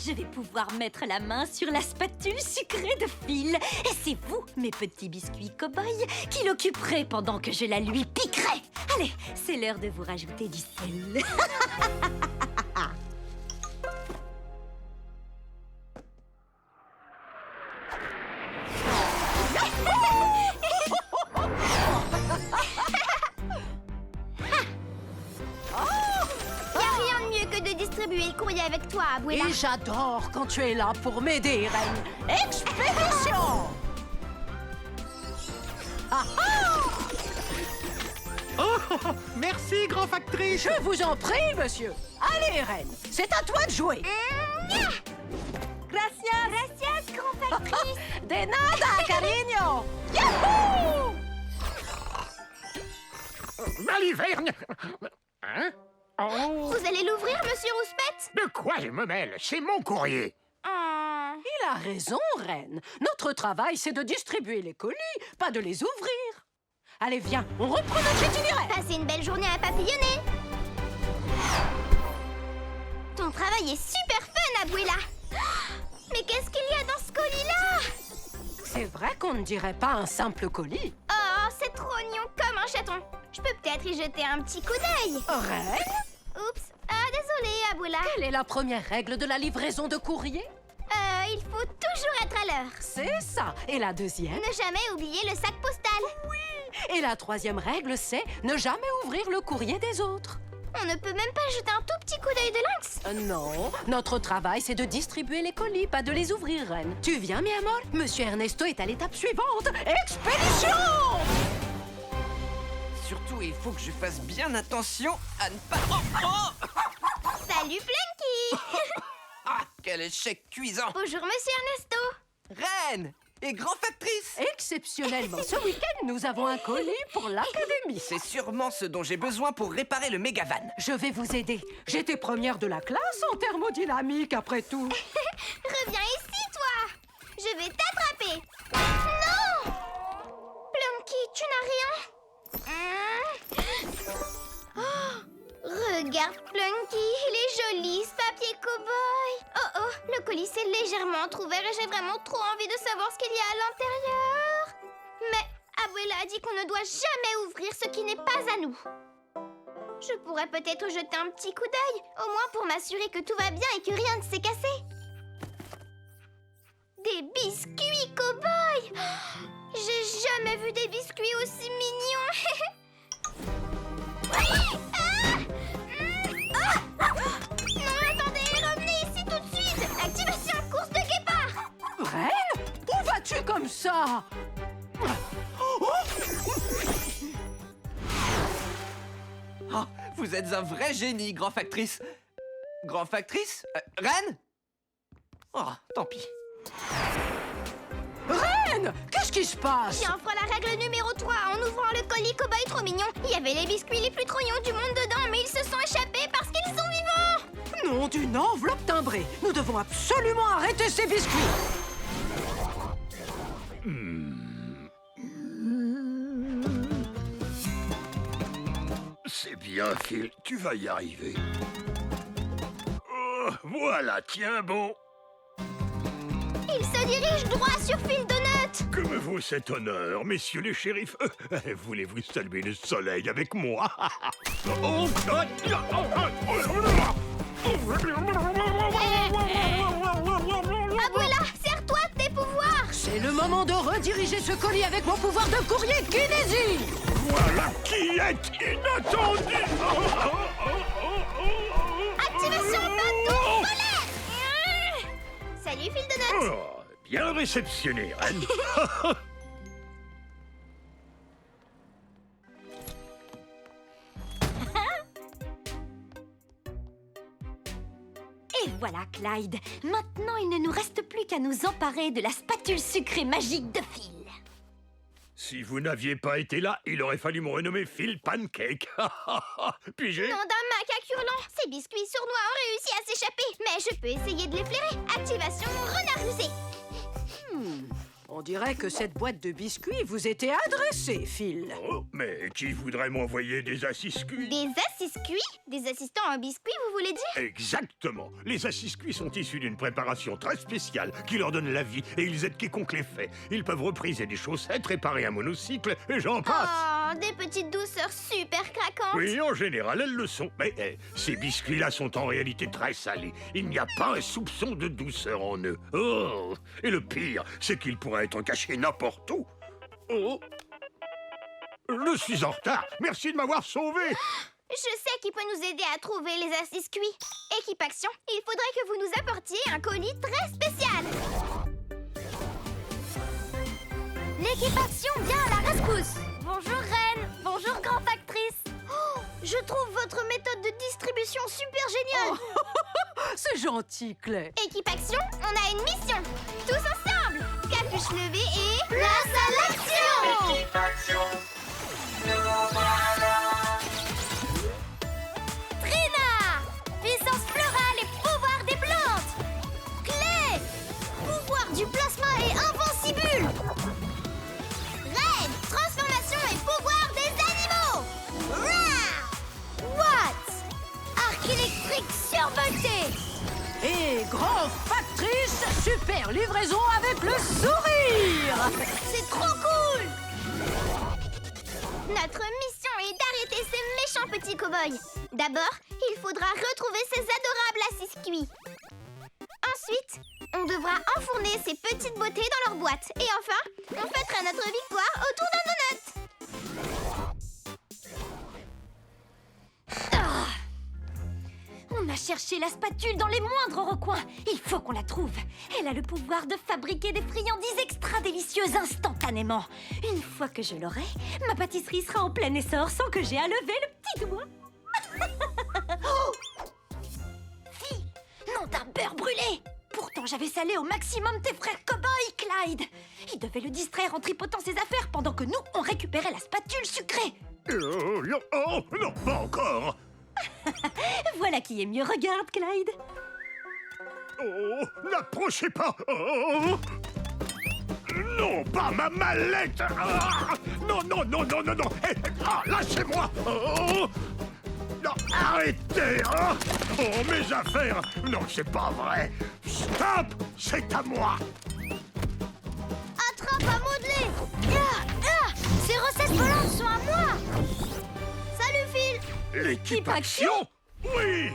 je vais pouvoir mettre la main sur la spatule sucrée de Phil. Et c'est vous, mes petits biscuits cow-boys, qui l'occuperez pendant que je la lui piquerai. Allez, c'est l'heure de vous rajouter du sel. Distribuer le courrier avec toi, Abuela. Et j'adore quand tu es là pour m'aider, Reine. Expédition! Ah ah! Oh, merci, grand factrice. Je vous en prie, monsieur. Allez, Reine, c'est à toi de jouer. Gracias. Gracias, grand factrice. De nada, cariño. Yahoo! Balivergne. Hein? Oh. Vous allez l'ouvrir, monsieur Rouspette? De quoi je me mêle? C'est mon courrier. Il a raison, Reine. Notre travail, c'est de distribuer les colis, pas de les ouvrir. Allez, viens, on reprend notre itinéraire. Passez une belle journée à papillonner. Ton travail est super fun, Abuela. Mais qu'est-ce qu'il y a dans ce colis-là? C'est vrai qu'on ne dirait pas un simple colis. Oh, c'est trop mignon comme un chaton. Je peux peut-être y jeter un petit coup d'œil. Reine? Oups. Ah, désolée, Abuela. Quelle est la première règle de la livraison de courrier? Il faut toujours être à l'heure. C'est ça. Et la deuxième? Ne jamais oublier le sac postal. Oui. Et la troisième règle, c'est ne jamais ouvrir le courrier des autres. On ne peut même pas jeter un tout petit coup d'œil de lynx. Non, notre travail, c'est de distribuer les colis, pas de les ouvrir, Reine. Tu viens, mi amor? Monsieur Ernesto est à l'étape suivante. Expédition! Surtout, il faut que je fasse bien attention à ne pas... Oh, Salut, Plunky. Ah, quel échec cuisant! Bonjour, monsieur Ernesto. Reine et grand factrice! Exceptionnellement, ce week-end, nous avons un colis pour l'académie. C'est sûrement ce dont j'ai besoin pour réparer le mégavan. Je vais vous aider. J'étais première de la classe en thermodynamique, après tout. Reviens ici, toi. Je vais t'attraper. Non! Plunky, tu n'as rien? Oh, regarde, Plunky, il est joli, ce papier cow-boy. Oh, le colis s'est légèrement entrouvert et j'ai vraiment trop envie de savoir ce qu'il y a à l'intérieur. Mais Abuela a dit qu'on ne doit jamais ouvrir ce qui n'est pas à nous. Je pourrais peut-être jeter un petit coup d'œil, au moins pour m'assurer que tout va bien et que rien ne s'est cassé. Des biscuits cow-boy! J'ai jamais vu des biscuits aussi mignons. Non, attendez, revenez ici tout de suite. Activation course de guépard. Reine, où vas-tu comme ça? Oh, vous êtes un vrai génie, grand factrice. Grand factrice? Reine? Oh, tant pis. Reine, qu'est-ce qui se passe? J'ai enfreint la règle numéro 3 en ouvrant le colis cow-boy trop mignon. Il y avait les biscuits les plus trognons du monde dedans, mais ils se sont échappés parce qu'ils sont vivants. Non, d'une enveloppe timbrée. Nous devons absolument arrêter ces biscuits. C'est bien, Phil, tu vas y arriver. Oh, voilà, tiens bon. Il se dirige droit sur Phil Donut. Que me vaut cet honneur, messieurs les shérifs? Voulez-vous saluer le soleil avec moi? Oh, Abuela, serre-toi de tes pouvoirs. C'est le moment de rediriger ce colis avec mon pouvoir de courrier kinésie. voilà qui est inattendu. Activation bateau polaire. Salut Phil Donut. Oh, bien réceptionné, Reine. Et voilà, Clyde. Maintenant, il ne nous reste plus qu'à nous emparer de la spatule sucrée magique de Phil. Si vous n'aviez pas été là, il aurait fallu me renommer Phil Pancake. Puis j'ai... Nom d'un macaque hurlant. Ces biscuits sournois ont réussi à s'échapper. Mais je peux essayer de les flairer. Activation renard rusé. On dirait que cette boîte de biscuits vous était adressée, Phil. Oh, mais qui voudrait m'envoyer des assis-cuits? Des assis-cuits? Des assistants en biscuits, vous voulez dire? Exactement. Les assis-cuits sont issus d'une préparation très spéciale qui leur donne la vie et ils aident quiconque les fait. Ils peuvent repriser des chaussettes, réparer un monocycle et j'en passe. Oh, des petites douceurs super craquantes. Oui, en général, elles le sont. Mais ces biscuits-là sont en réalité très salés. Il n'y a pas un soupçon de douceur en eux. Oh! Et le pire, c'est qu'ils pourraient être cachés n'importe où. Oh! Je suis en retard. Merci de m'avoir sauvé. Je sais qui peut nous aider à trouver les assis-cuits. Équipe Action, il faudrait que vous nous apportiez un colis très spécial. L'équipe Action vient à la rescousse. Bonjour Reine, bonjour Grand Factrice. Oh, je trouve votre méthode de distribution super géniale. C'est gentil, Clay. Équipe Action, on a une mission. Tous ensemble, capuche levée et... place à l'action. Équipe Action, nous voilà. Trina, puissance florale et pouvoir des plantes. Clé, pouvoir du plasma et invincible. Reine, transformation et pouvoir des animaux. Rah! Watt, arc électrique survolté. Et Grand Factrice, super livraison avec le sourire. C'est trop cool. Notre mission est d'arrêter ces méchants petits cow-boys. D'abord, il faudra retrouver ces adorables assis-cuits. Ensuite, on devra enfourner ces petites beautés dans leur boîte. Et enfin, on fêtera notre victoire autour d'un donut. Ah! On a cherché la spatule dans les moindres recoins. Il faut qu'on la trouve. Elle a le pouvoir de fabriquer des friandises extra délicieuses instantanément. Une fois que je l'aurai, ma pâtisserie sera en plein essor sans que j'aie à lever le petit doigt. Oh! Fille, nom d'un beurre brûlé. Pourtant, j'avais salé au maximum tes frères cow-boys, Clyde. Ils devaient le distraire en tripotant ses affaires pendant que nous, on récupérait la spatule sucrée. Oh, non, pas encore. Voilà qui est mieux. Regarde, Clyde. Oh, n'approchez pas. Oh. Non, pas ma mallette. Ah, non, non, non, non, non, non. Lâchez-moi. Oh. Non, arrêtez. Oh, mes affaires. Non, c'est pas vrai. Stop, c'est à moi. Attrape à modeler. Ces recettes volantes sont à moi. Salut, Phil. L'équipe Action? Oui.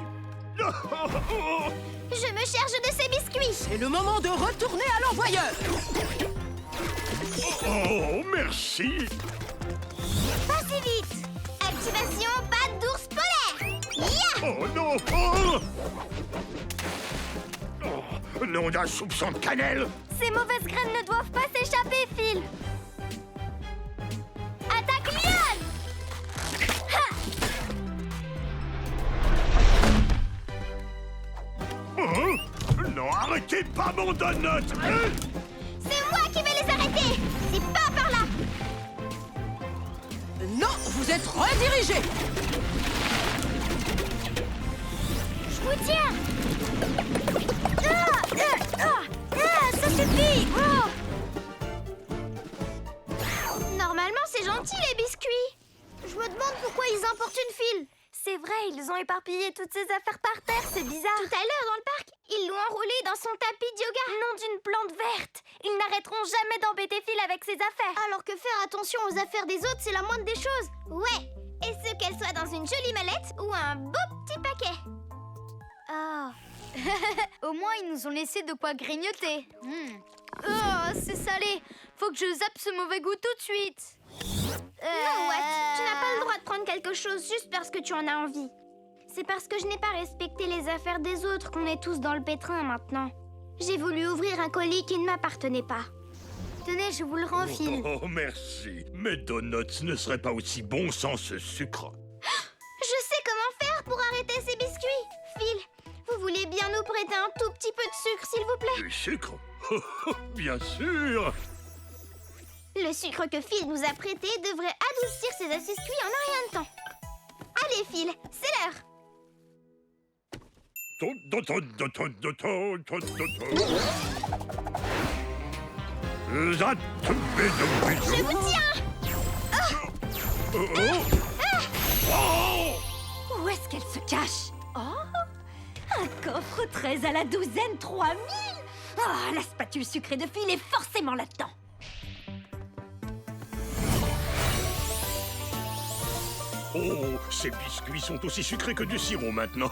Je me charge de ces biscuits. C'est le moment de retourner à l'envoyeur. Oh, merci. Pas si vite. Activation patte d'ours polaire. Ya! Oh non. Oh, nom d'un soupçon de cannelle. Ces mauvaises graines ne doivent pas s'échapper, Phil. Attaque Lyon. Oh, non, arrêtez pas mon donut. C'est moi qui vais les arrêter. C'est pas par là. Non, vous êtes redirigé. Je vous tiens. Ça suffit. Normalement, c'est gentil, les biscuits. Je me demande pourquoi ils importunent Phil. C'est vrai, ils ont éparpillé toutes ces affaires par terre, c'est bizarre. Tout à l'heure, dans le parc, ils l'ont enroulé dans son tapis de yoga. Nom d'une plante verte. Ils n'arrêteront jamais d'embêter Phil avec ses affaires. Alors que faire attention aux affaires des autres, c'est la moindre des choses. Ouais, et ce qu'elles soient dans une jolie mallette ou un beau petit paquet. Oh. Au moins, ils nous ont laissé de quoi grignoter. Oh, c'est salé. Faut que je zappe ce mauvais goût tout de suite. Non, Watt, tu n'as pas le droit de prendre quelque chose juste parce que tu en as envie. C'est parce que je n'ai pas respecté les affaires des autres qu'on est tous dans le pétrin maintenant. J'ai voulu ouvrir un colis qui ne m'appartenait pas. Tenez, je vous le rends, Phil. Oh, merci. Mes donuts ne seraient pas aussi bons sans ce sucre. Je sais comment faire pour arrêter ces biscuits. Phil, vous voulez bien nous prêter un tout petit peu de sucre, s'il vous plaît? Du sucre? Bien sûr. Le sucre que Phil nous a prêté devrait adoucir ces assis-cuits en un rien de temps. Allez, Phil, c'est l'heure. Je vous tiens! Où est-ce qu'elle se cache? Oh, un coffre 13 à la douzaine, 3000. Ah, la spatule sucrée de fil est forcément là-dedans. Oh, ces biscuits sont aussi sucrés que du sirop maintenant.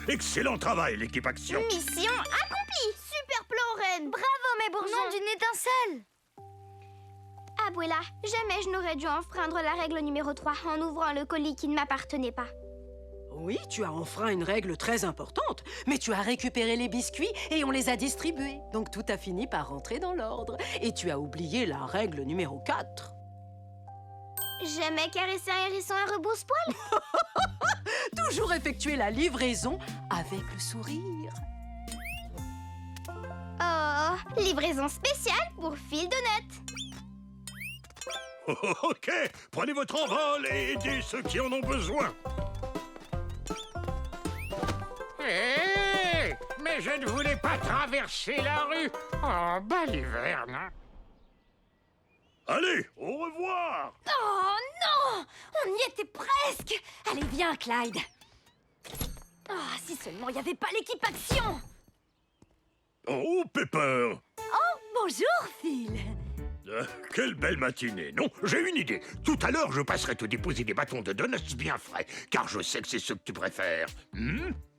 Excellent travail, l'équipe Action. Mission accomplie! Super plan, Reine! Bravo, mes bourgeons! Nom d'une étincelle! Abuela, jamais je n'aurais dû enfreindre la règle numéro 3 en ouvrant le colis qui ne m'appartenait pas. Oui, tu as enfreint une règle très importante, mais tu as récupéré les biscuits et on les a distribués. Donc tout a fini par rentrer dans l'ordre. Et tu as oublié la règle numéro 4. Jamais caresser un hérisson à rebrousse-poil? Toujours effectuer la livraison avec le sourire. Oh, livraison spéciale pour Phil Donut. Ok, prenez votre envol et aidez ceux qui en ont besoin. Hé, mais je ne voulais pas traverser la rue. Oh, baliverne. Allez, au revoir. Oh non! On y était presque! Allez, viens, Clyde. Ah, si seulement il n'y avait pas l'équipe Action! Oh, Pepper. Bonjour, Phil. Quelle belle matinée, non? J'ai une idée. Tout à l'heure, je passerai te déposer des bâtons de donuts bien frais, car je sais que c'est ce que tu préfères.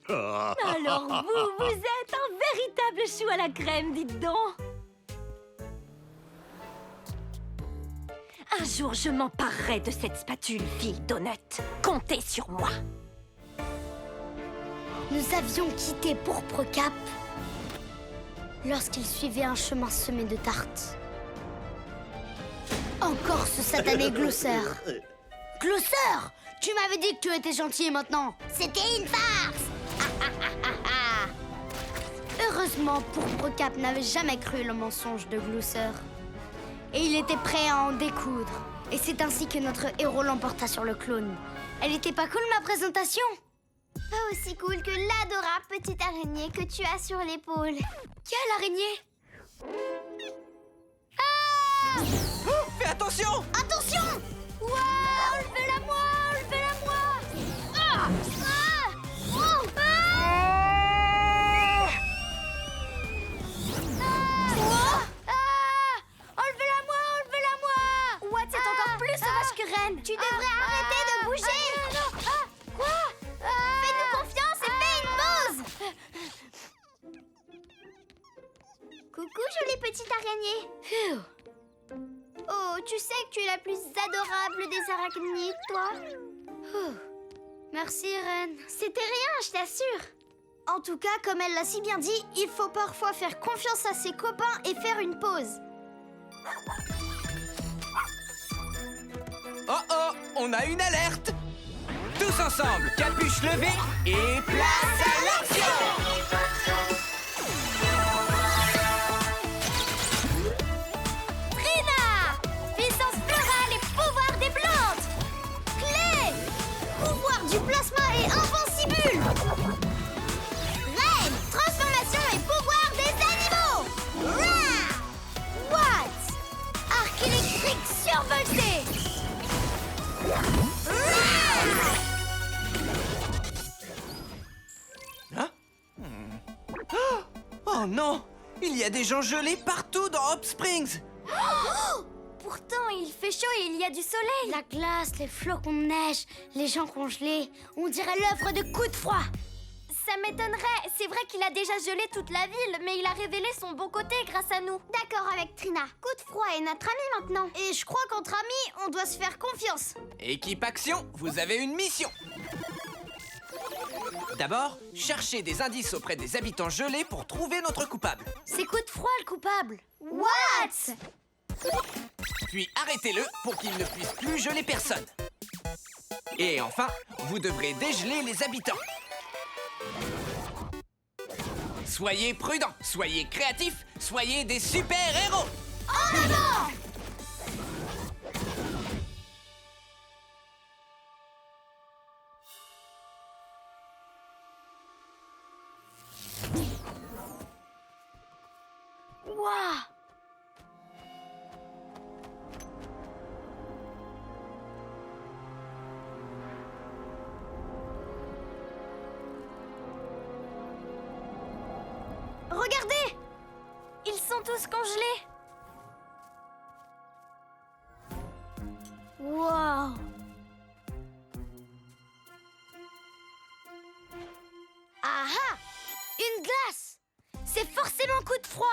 Alors vous êtes un véritable chou à la crème, dites donc. Un jour, je m'emparerai de cette spatule, Phil Donut. Comptez sur moi. Nous avions quitté Pourpre Cap lorsqu'il suivait un chemin semé de tartes. Encore ce satané Glousser. Glousser, tu m'avais dit que tu étais gentil maintenant. C'était une farce. Heureusement, Pourpre Cap n'avait jamais cru le mensonge de Glousser. Et il était prêt à en découdre. Et c'est ainsi que notre héros l'emporta sur le clown. Elle était pas cool, ma présentation? Pas aussi cool que l'adorable petite araignée que tu as sur l'épaule. Quelle araignée? Ah! Fais attention! Attention! Ouah! Enlevez-la-moi! Enlevez-la-moi! Ah! Ah! Oh! Ah! Ah! Ah! Enlevez-la-moi! Enlevez-la-moi! Watt, c'est encore plus sauvage que Reine! Tu devrais arrêter de bouger! Non! Ah! Quoi? Fais-nous confiance et fais une pause! Coucou, jolie petite araignée! Oh, tu sais que tu es la plus adorable des arachnides, toi. Merci, Reine. C'était rien, je t'assure. En tout cas, comme elle l'a si bien dit, il faut parfois faire confiance à ses copains et faire une pause. Oh oh, on a une alerte! Tous ensemble, capuche levée et place à l'action! Du plasma et invincible! Reine, transformation et pouvoir des animaux! Rah! What? Arc électrique survolté! Hein? Oh non! Il y a des gens gelés partout dans Hop Springs! Pourtant, il fait chaud et il y a du soleil. La glace, les flocons de neige, les gens congelés. On dirait l'œuvre de Coup de froid. Ça m'étonnerait. C'est vrai qu'il a déjà gelé toute la ville, mais il a révélé son bon côté grâce à nous. D'accord avec Trina. Coup de froid est notre ami maintenant. Et je crois qu'entre amis, on doit se faire confiance. Équipe Action, vous avez une mission! D'abord, cherchez des indices auprès des habitants gelés pour trouver notre coupable. C'est Coup de froid le coupable. What? Puis arrêtez-le pour qu'il ne puisse plus geler personne. Et enfin, vous devrez dégeler les habitants. Soyez prudents, soyez créatifs, soyez des super-héros! En avant! Waouh! tous congelés. Wow. Ah ah! Une glace! C'est forcément coup de froid!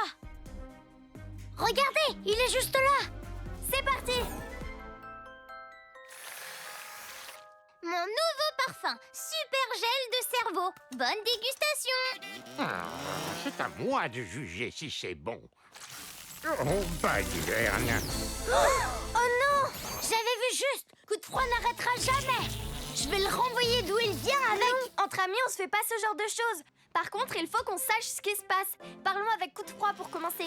Regardez, il est juste là! C'est parti! Mon nouveau parfum, super gel de cerveau. Bonne dégustation! Ah, c'est à moi de juger si c'est bon. Oh, Baliverne. Oh non! J'avais vu juste! Coup de froid n'arrêtera jamais! Je vais le renvoyer d'où il vient avec... Entre amis, on se fait pas ce genre de choses. Par contre, il faut qu'on sache ce qui se passe. Parlons avec coup de froid pour commencer.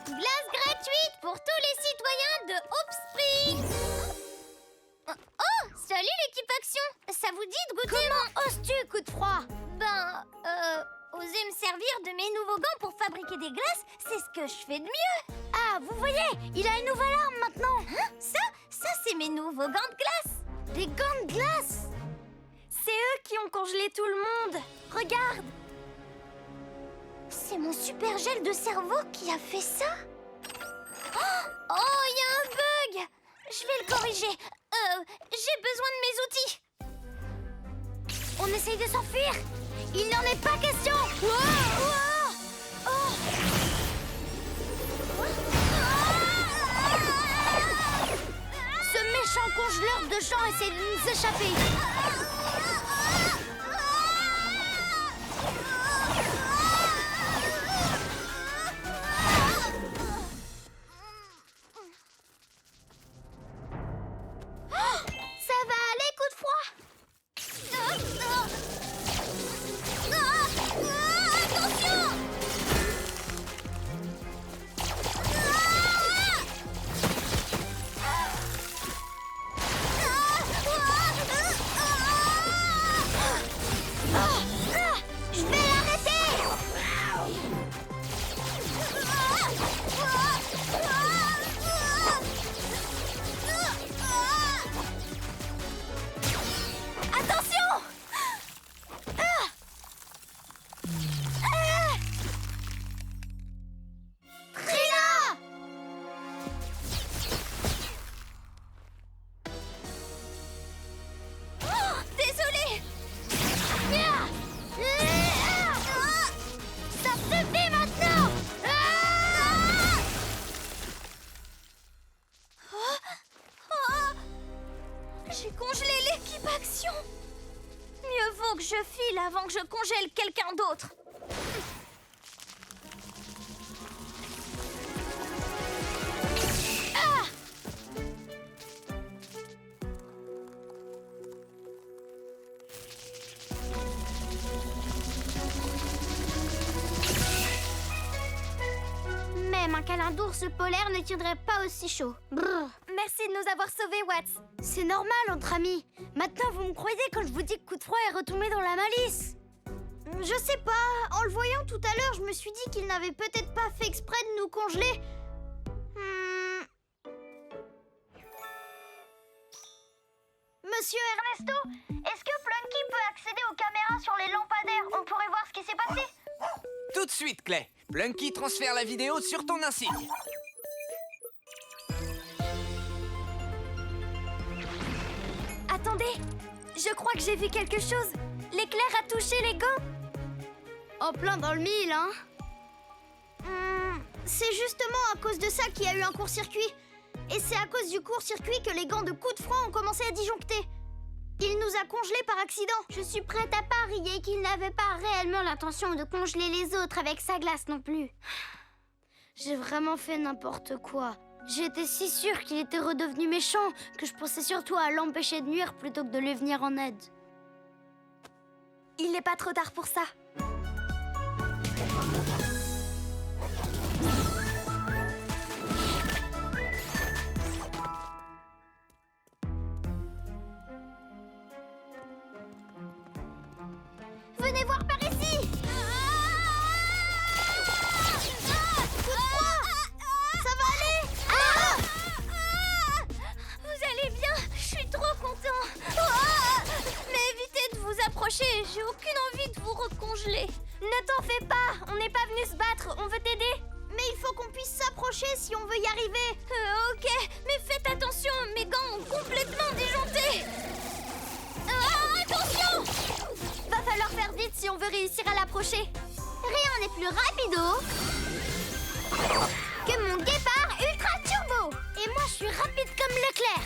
Glace gratuite pour tous les citoyens de Hope Springs. Oh, salut l'équipe Action. Ça vous dit de goûter? Comment oses-tu, coup de froid? Oser me servir de mes nouveaux gants pour fabriquer des glaces, c'est ce que je fais de mieux. Ah, vous voyez, il a une nouvelle arme maintenant. Hein? Ça c'est mes nouveaux gants de glace. Des gants de glace? C'est eux qui ont congelé tout le monde. Regarde. C'est mon super gel de cerveau qui a fait ça. Oh, il y a un bug. Je vais le corriger. J'ai besoin de mes outils. On essaye de s'enfuir. Il n'en est pas question. Ce méchant congeleur de champs essaie de nous échapper. Ça va aller, coup de froid? Attention! Je vais l'arrêter! Attention! Trina! Désolée! Ça suffit maintenant! J'ai congelé l'équipe Action! Mieux vaut que je file avant que je congèle quelqu'un d'autre. Ah! Même un câlin d'ours polaire ne tiendrait pas aussi chaud. Brrr. Merci de nous avoir sauvés, Watts. C'est normal, entre amis. Maintenant, vous me croyez quand je vous dis que coup de froid est retombé dans la malice? Je sais pas. En le voyant tout à l'heure, je me suis dit qu'il n'avait peut-être pas fait exprès de nous congeler. Monsieur Ernesto, est-ce que Plunky peut accéder aux caméras sur les lampadaires? On pourrait voir ce qui s'est passé. Tout de suite, Clay. Plunky transfère la vidéo sur ton insigne. Attendez, je crois que j'ai vu quelque chose. L'éclair a touché les gants. En plein dans le mille, hein. C'est justement à cause de ça qu'il y a eu un court-circuit. Et c'est à cause du court-circuit que les gants de coup de froid ont commencé à disjoncter. Il nous a congelés par accident. Je suis prête à parier qu'il n'avait pas réellement l'intention de congeler les autres avec sa glace non plus. J'ai vraiment fait n'importe quoi. J'étais si sûre qu'il était redevenu méchant que je pensais surtout à l'empêcher de nuire plutôt que de lui venir en aide. Il n'est pas trop tard pour ça. Venez voir par ici! Ça va aller? Vous allez bien? Je suis trop content! Mais évitez de vous approcher, j'ai aucune envie de vous recongeler. Ne t'en fais pas, on n'est pas venu se battre, on veut t'aider. Mais il faut qu'on puisse s'approcher si on veut y arriver. Ok, mais faites attention, mes gants ont complètement disjoncté. Attention! Va falloir faire vite si on veut réussir à l'approcher. Rien n'est plus rapido que mon guépard ultra turbo. Et moi, je suis rapide comme l'éclair.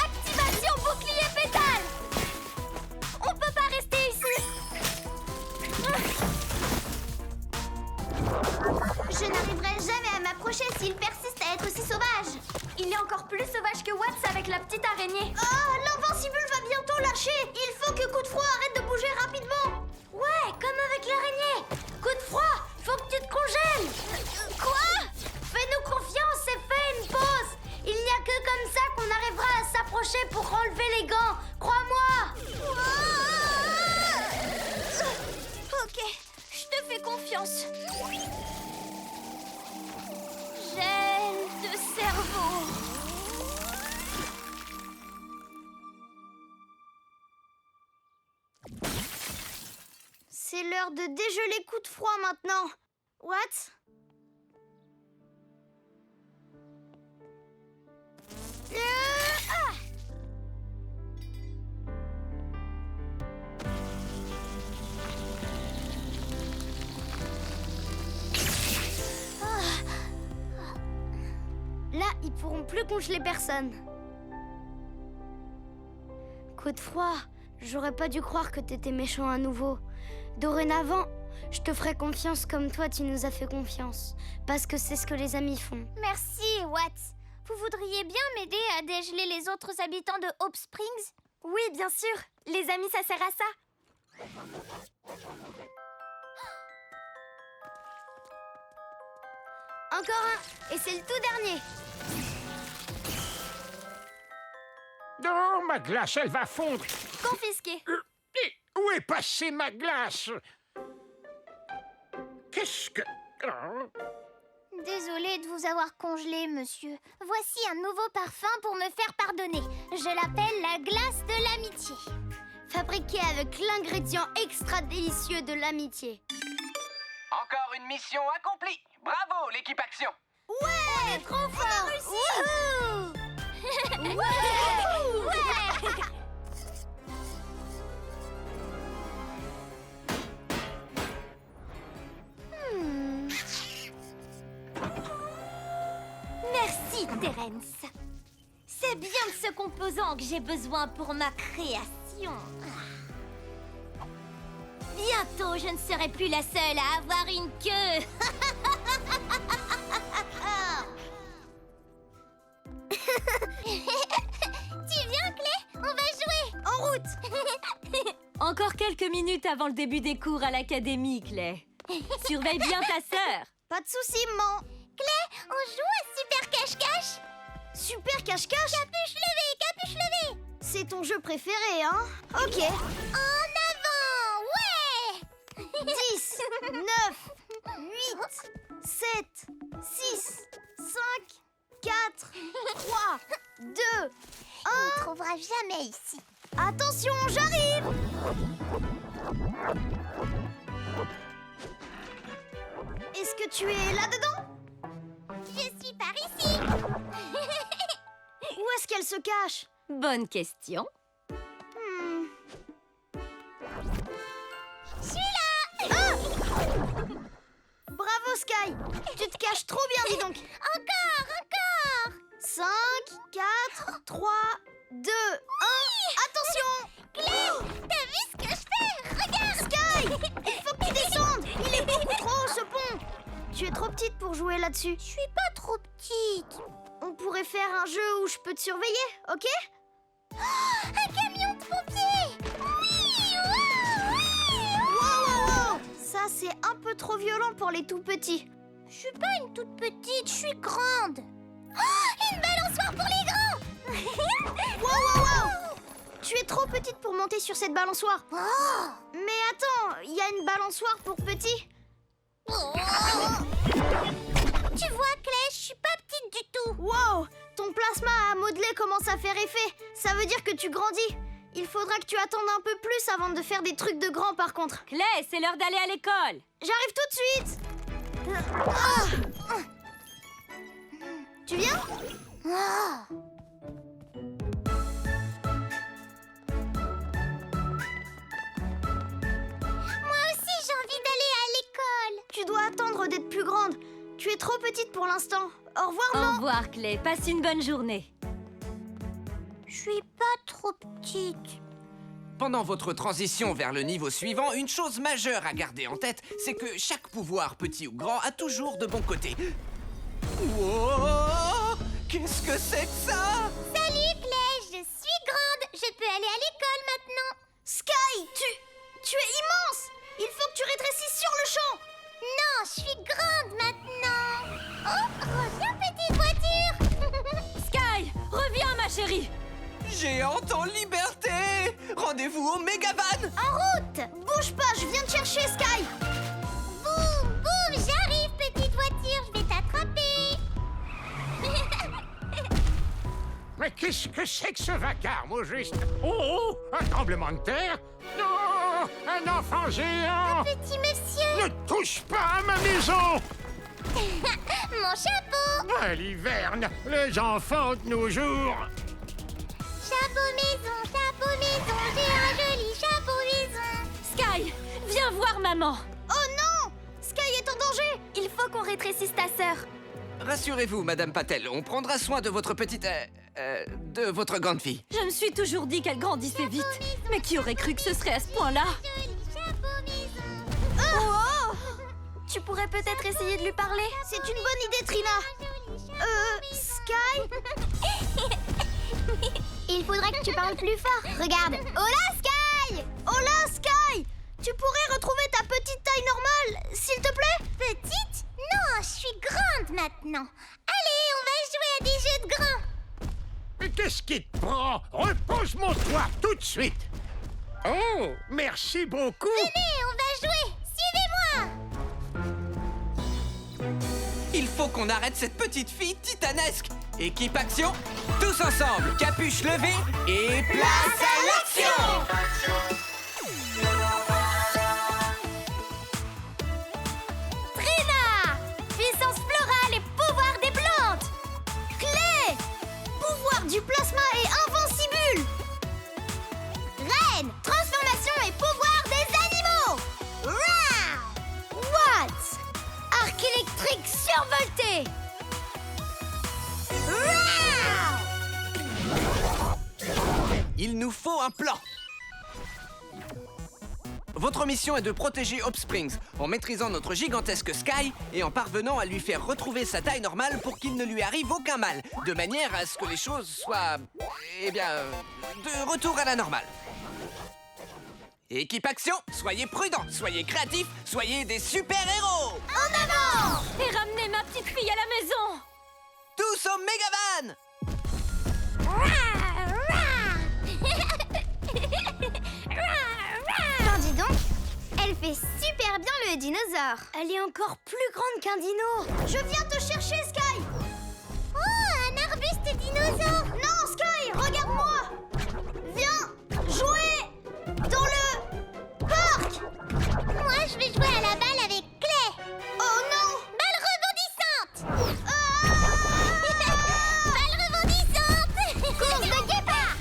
Activation bouclier pétale. On peut pas rester ici. Je n'arriverai jamais à m'approcher s'il persiste à être aussi sauvage. Il est encore plus sauvage que Watts avec la petite araignée. Oh, l'invincible va bientôt lâcher. Il faut que Coup de Froid arrête de bouger rapidement. Ouais, comme avec l'araignée. Coup de Froid, faut que tu te congèles. Quoi? Fais-nous confiance et fais une pause. Il n'y a que comme ça qu'on arrivera à s'approcher pour enlever les gants. Crois-moi. Ok, je te fais confiance. Gel de cerveau. C'est l'heure de dégeler Coup de Froid maintenant. What? Là, ils pourront plus congeler personne. Coup de Froid, j'aurais pas dû croire que t'étais méchant à nouveau. Dorénavant, je te ferai confiance comme toi tu nous as fait confiance. Parce que c'est ce que les amis font. Merci, Watts. Vous voudriez bien m'aider à dégeler les autres habitants de Hope Springs? Oui, bien sûr. Les amis, ça sert à ça. Encore un, et c'est le tout dernier. Oh, ma glace, elle va fondre. Confisqué. Et où est passée ma glace? Qu'est-ce que... Oh. Désolée de vous avoir congelé, monsieur. Voici un nouveau parfum pour me faire pardonner. Je l'appelle la glace de l'amitié. Fabriquée avec l'ingrédient extra délicieux de l'amitié. Encore une mission accomplie. Bravo, l'équipe Action. Ouais, on est trop fort. On a réussi. Wouhou. Ouais. Merci, Terence. C'est bien de ce composant que j'ai besoin pour ma création. Bientôt, je ne serai plus la seule à avoir une queue. Tu viens, Clé? On va jouer. En route. Encore quelques minutes avant le début des cours à l'académie, Clay. Surveille bien ta sœur. Pas de soucis, maman. Clé, on joue à Super Cache-Cache? Super Cache-Cache? Capuche levée, capuche levée. C'est ton jeu préféré, hein? Ok. En avant, ouais. 10, 9, 8, 7, 6, 5, 4, 3, 2, 1. On ne trouvera jamais ici. Attention, j'arrive. Est-ce que tu es là-dedans? Je suis par ici. Où est-ce qu'elle se cache? Bonne question. Je suis là. Ah! Bravo, Sky. Tu te caches trop bien, dis donc. Encore. 5, 4, 3, 2, 1. Attention. Clé, t'as vu ce que je fais? Regarde. Sky, il faut que tu descendes. Il est beaucoup trop haut, ce pont. Tu es trop petite pour jouer là-dessus. Je suis pas trop petite. On pourrait faire un jeu où je peux te surveiller, ok? Oh, un camion de pompiers. Oui, wow. Ça, c'est un peu trop violent pour les tout petits. Je suis pas une toute petite, je suis grande. Oh, une balançoire pour les grands. Wow. Tu es trop petite pour monter sur cette balançoire. Mais attends, il y a une balançoire pour petits. Tu vois, Clay, je suis pas petite du tout. Wow, ton plasma à modeler commence à faire effet. Ça veut dire que tu grandis. Il faudra que tu attendes un peu plus avant de faire des trucs de grand par contre. Clay, c'est l'heure d'aller à l'école. J'arrive tout de suite. Tu viens? Moi aussi, j'ai envie d'aller à l'école. Tu dois attendre d'être plus grande. Tu es trop petite pour l'instant. Au revoir, Au non? revoir, Clay. Passe une bonne journée. Je suis pas trop petite. Pendant votre transition vers le niveau suivant, une chose majeure à garder en tête, c'est que chaque pouvoir, petit ou grand, a toujours de bons côtés. Wow! Qu'est-ce que c'est que ça? Salut, Clay, je suis grande. Je peux aller à l'école maintenant. Sky, tu es immense. Il faut que tu rétrécisses sur le champ. Non, je suis grande maintenant. Oh, reviens, petite voiture. Sky, reviens, ma chérie. Géante en liberté! Rendez-vous au Megavan! En route. Bouge pas, je viens te chercher, Sky. Boum, boum, j'arrive, petite voiture, je vais t'attraper. Mais qu'est-ce que c'est que ce vacarme, au juste? Oh, un tremblement de terre? Non, un enfant géant! Petit monsieur. Ne touche pas à ma maison! Mon chapeau. À l'hiverne, les enfants de nos jours! Chapeau maison, j'ai un joli chapeau maison. Sky, viens voir maman. Oh non, Sky est en danger. Il faut qu'on rétrécisse ta sœur. Rassurez-vous, Madame Patel, on prendra soin de votre petite... de votre grande fille. Je me suis toujours dit qu'elle grandissait vite. Mais qui aurait cru que ce serait à ce point-là? Joli chapeau maison. Oh, tu pourrais peut-être essayer de lui parler. C'est une bonne idée, Trina. Sky. Il faudra que tu parles plus fort. Regarde. Hola, Sky. Hola, Sky. Tu pourrais retrouver ta petite taille normale, s'il te plaît? Petite? Non, je suis grande maintenant. Allez, on va jouer à des jeux de grands. Mais qu'est-ce qui te prend? Repose mon toit tout de suite! Oh, merci beaucoup! Venez, on va jouer. Suivez-moi. Il faut qu'on arrête cette petite fille titanesque. Équipe action, tous ensemble, capuche levée et place à l'action! Trina, puissance florale et pouvoir des plantes. Clé, pouvoir du plasma et invincible. Reine, transformation et pouvoir des animaux. Rawr. Watts, arc électrique survolté. Rawr. Il nous faut un plan. Votre mission est de protéger Hope Springs en maîtrisant notre gigantesque Sky et en parvenant à lui faire retrouver sa taille normale pour qu'il ne lui arrive aucun mal, de manière à ce que les choses soient, de retour à la normale. Équipe action, soyez prudents, soyez créatifs, soyez des super-héros! En avant. Et ramenez ma petite fille à la maison. Tous au Megavan! Tiens, dis donc, elle fait super bien le dinosaure. Elle est encore plus grande qu'un dino. Je viens te chercher, Sky. Oh, un arbuste dinosaure. Non, Sky, regarde-moi. Viens jouer dans le parc. Moi, je vais jouer à la balle avec Clay. Oh non. Balle rebondissante. Ah. Balle rebondissante. Course de guépard.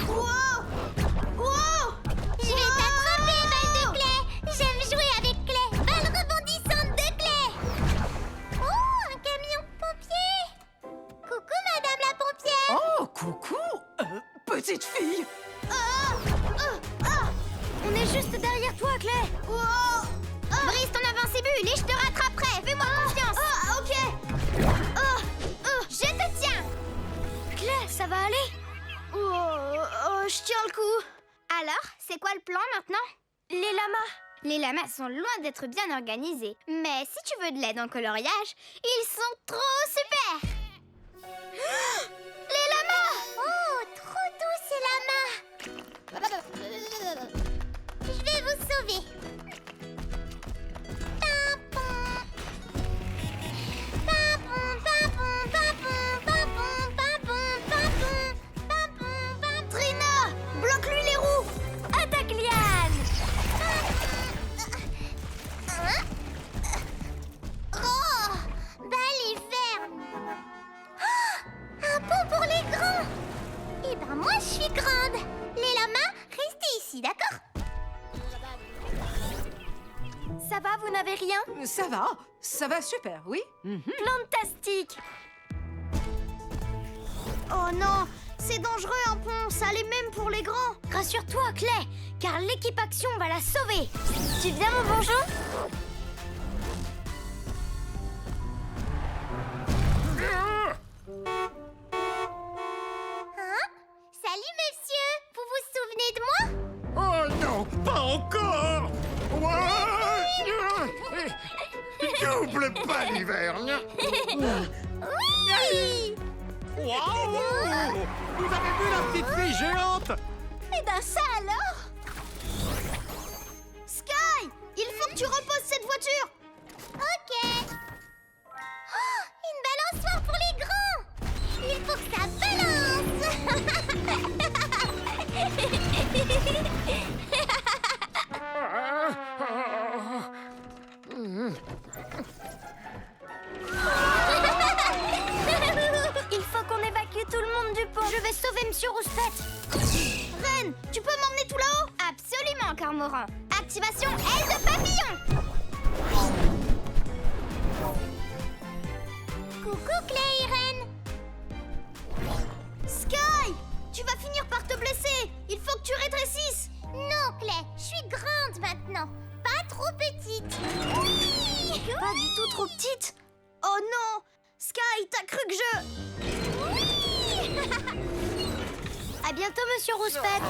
Wow. Wow. Je vais t'attraper, balle de Clay. J'aime jouer avec Clay. Balle rebondissante de Clay. Oh, un camion pompier. Coucou, madame la pompière. Oh, coucou, petite fille. On est juste derrière toi, Clay. Wow. Brise ton invincible et je te rattraperai. Fais-moi confiance. Ok. Je te tiens. Clay, ça va aller? Je tiens le coup. Alors, c'est quoi le plan maintenant? Les lamas. Les lamas sont loin d'être bien organisés. Mais si tu veux de l'aide en coloriage, ils sont trop super. Les lamas. Oh, trop doux ces lamas. bien? Ça va super, oui. Fantastique! Oh non, c'est dangereux un pont, ça l'est même pour les grands. Rassure-toi, Clay, car l'équipe Action va la sauver. Tu viens, mon bonjour? Hein? Salut, monsieur. Vous vous souvenez de moi? Oh non, pas encore. Double baliverne. Oui! Waouh! Vous avez vu la petite fille géante? Eh ben ça alors! Sky, il faut que tu reposes cette voiture. Ok. Oh, une balançoire pour les grands! Il faut que ça balance! Il faut qu'on évacue tout le monde du pont. Je vais sauver Monsieur Rouspette. Ren, tu peux m'emmener tout là-haut? Absolument, Cormoran. Activation aile de papillon. Coucou Clay et Ren! Sky, tu vas finir par te blesser. Il faut que tu rétrécisses. Non Clay, je suis grande maintenant, pas trop petite. Oui! Pas du tout trop petite. Oh non, Sky, t'as cru que je... À bientôt, Monsieur Rouspette.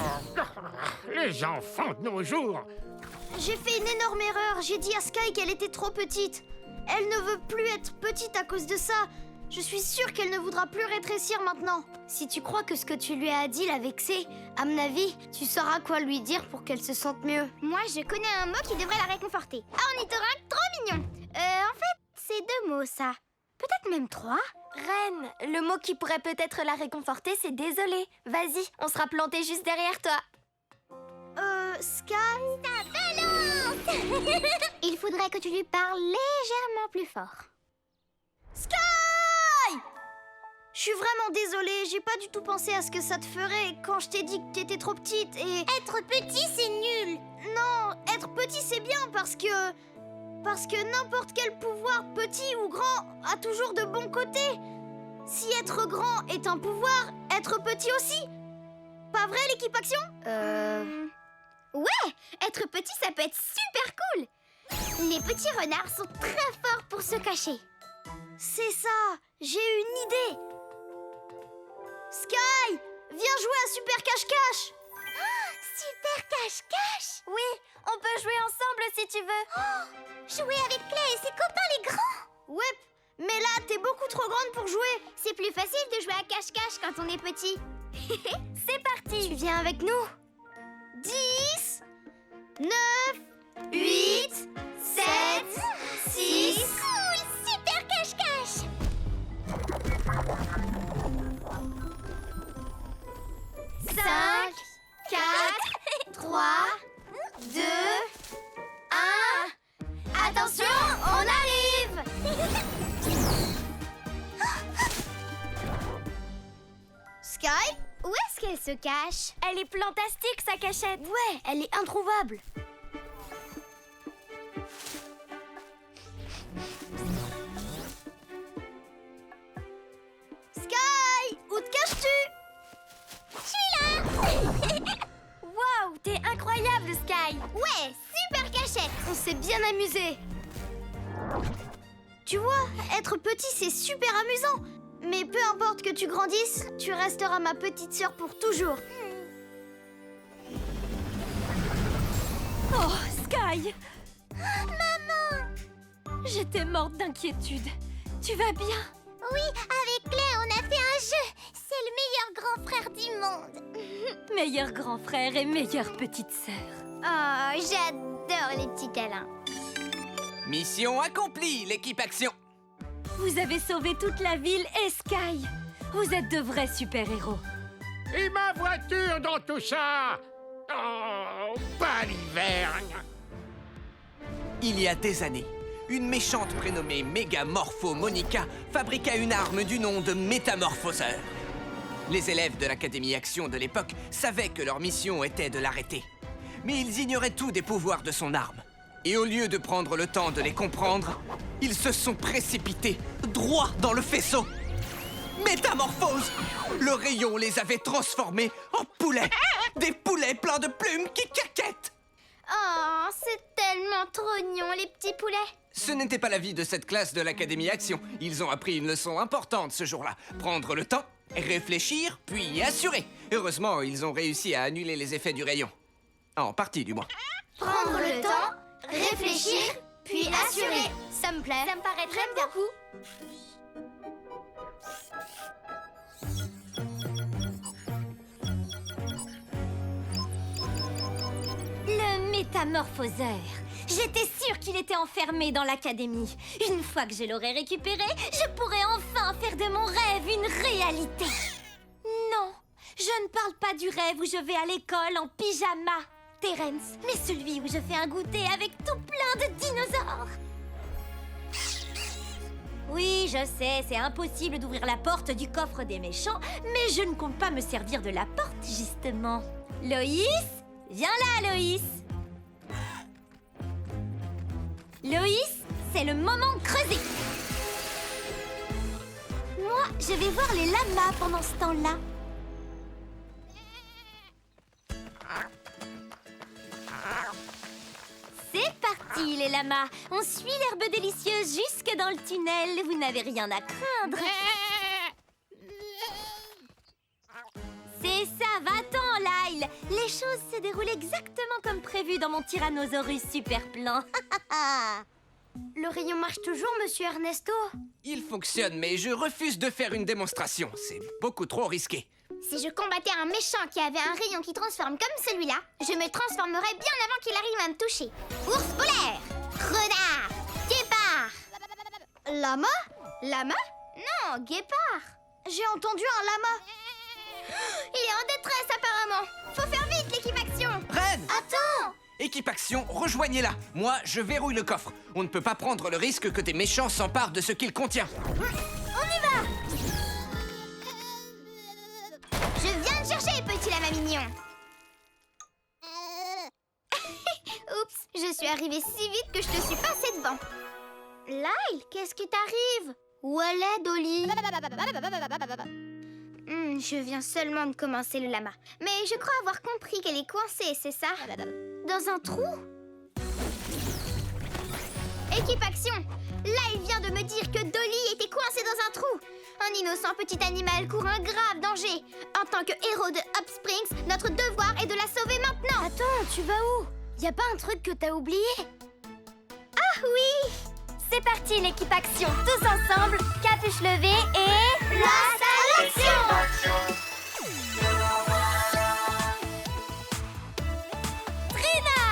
Les enfants de nos jours. J'ai fait une énorme erreur. J'ai dit à Sky qu'elle était trop petite. Elle ne veut plus être petite à cause de ça. Je suis sûre qu'elle ne voudra plus rétrécir maintenant. Si tu crois que ce que tu lui as dit l'a vexée, à mon avis, tu sauras quoi lui dire pour qu'elle se sente mieux. Moi, je connais un mot qui devrait la réconforter. Ornithorynque trop mignon. En fait, c'est 2 mots, ça. Peut-être même 3. Reine, le mot qui pourrait peut-être la réconforter, c'est désolé. Vas-y, on sera planté juste derrière toi. Sky? Ça balance! Il faudrait que tu lui parles légèrement plus fort. Sky! Je suis vraiment désolée, j'ai pas du tout pensé à ce que ça te ferait quand je t'ai dit que t'étais trop petite et... Être petit, c'est nul. Non, être petit c'est bien parce que n'importe quel pouvoir, petit ou grand, a toujours de bons côtés. Si être grand est un pouvoir, être petit aussi. Pas vrai l'équipe Action? Ouais, être petit, ça peut être super cool. Les petits renards sont très forts pour se cacher. C'est ça, j'ai une idée. Sky, viens jouer à Super Cache-Cache. Super cache-cache. Oui, on peut jouer ensemble si tu veux. Jouer avec Clay et ses copains les grands. Ouais, mais là t'es beaucoup trop grande pour jouer. C'est plus facile de jouer à cache-cache quand on est petit. C'est parti. Tu viens avec nous? 10, 9, 8, 7, 6... Cool, super cache-cache. 5, 4, 3, 2, 1... Attention, on arrive! Sky? Où est-ce qu'elle se cache? Elle est plantastique, sa cachette. Ouais, elle est introuvable. Sky, où te caches-tu? Je suis là. Waouh, t'es incroyable, Sky. Ouais, super cachette. On s'est bien amusé. Tu vois, être petit, c'est super amusant. Mais peu importe que tu grandisses, tu resteras ma petite sœur pour toujours. Oh, Sky. Maman. J'étais morte d'inquiétude. Tu vas bien? Oui, avec Clay, on a fait un jeu. C'est le meilleur grand frère du monde. Meilleur grand frère et meilleure petite sœur. Oh, j'adore les petits câlins. Mission accomplie, l'équipe Action. Vous avez sauvé toute la ville et Sky. Vous êtes de vrais super-héros. Et ma voiture dans tout ça? Oh, baliverne. Il y a des années, une méchante prénommée Mégamorpho Monica fabriqua une arme du nom de Métamorphoseur. Les élèves de l'Académie Action de l'époque savaient que leur mission était de l'arrêter. Mais ils ignoraient tout des pouvoirs de son arme. Et au lieu de prendre le temps de les comprendre, ils se sont précipités droit dans le faisceau. Métamorphose! Le rayon les avait transformés en poulets. Des poulets pleins de plumes qui caquettent. Oh, c'est tellement trognon, les petits poulets. Ce n'était pas l'avis de cette classe de l'Académie Action. Ils ont appris une leçon importante ce jour-là. Prendre le temps, réfléchir, puis assurer. Heureusement, ils ont réussi à annuler les effets du rayon. En partie, du moins. Prendre le temps, réfléchir, puis assurer. Ça me plaît. Ça me paraît très bien. Le métamorphoseur. J'étais sûre qu'il était enfermé dans l'académie. Une fois que je l'aurai récupéré, je pourrai enfin faire de mon rêve une réalité. Non, je ne parle pas du rêve où je vais à l'école en pyjama, Terence, mais celui où je fais un goûter avec tout plein de dinosaures. Oui, je sais, c'est impossible d'ouvrir la porte du coffre des méchants, mais je ne compte pas me servir de la porte, justement. Loïs, viens là, Loïs. Loïs, c'est le moment de creuser. Moi, je vais voir les lamas pendant ce temps-là. C'est parti, les lamas. On suit l'herbe délicieuse jusque dans le tunnel. Vous n'avez rien à craindre. C'est ça, va-t'en, Lyle. Les choses se déroulent exactement comme prévu dans mon Tyrannosaurus super plan. Le rayon marche toujours, monsieur Ernesto? Il fonctionne, mais je refuse de faire une démonstration. C'est beaucoup trop risqué. Si je combattais un méchant qui avait un rayon qui transforme comme celui-là, je me transformerais bien avant qu'il arrive à me toucher. Ours polaire, renard, guépard. Lama? Lama? Non, guépard. J'ai entendu un lama. Il est en détresse apparemment. Faut faire vite, l'équipe action. Ren! Attends. Équipe Action, rejoignez-la. Moi, je verrouille le coffre. On ne peut pas prendre le risque que des méchants s'emparent de ce qu'il contient. On y va. Je viens de chercher, petit lama mignon. Oups, je suis arrivée si vite que je te suis passée devant. Lyle, qu'est-ce qui t'arrive? Où elle est, Dolly? Je viens seulement de commencer le lama. Mais je crois avoir compris qu'elle est coincée, c'est ça? Dans un trou? Équipe Action! Lyle vient de me dire que Dolly était coincée dans un trou. Un innocent petit animal court un grave danger. En tant que héros de Up Springs, notre devoir est de la sauver maintenant. Attends, tu vas où? Y a pas un truc que t'as oublié? Ah oui! C'est parti, l'équipe Action. Tous ensemble, capuche levée et... Place à l'action! Action. Trina!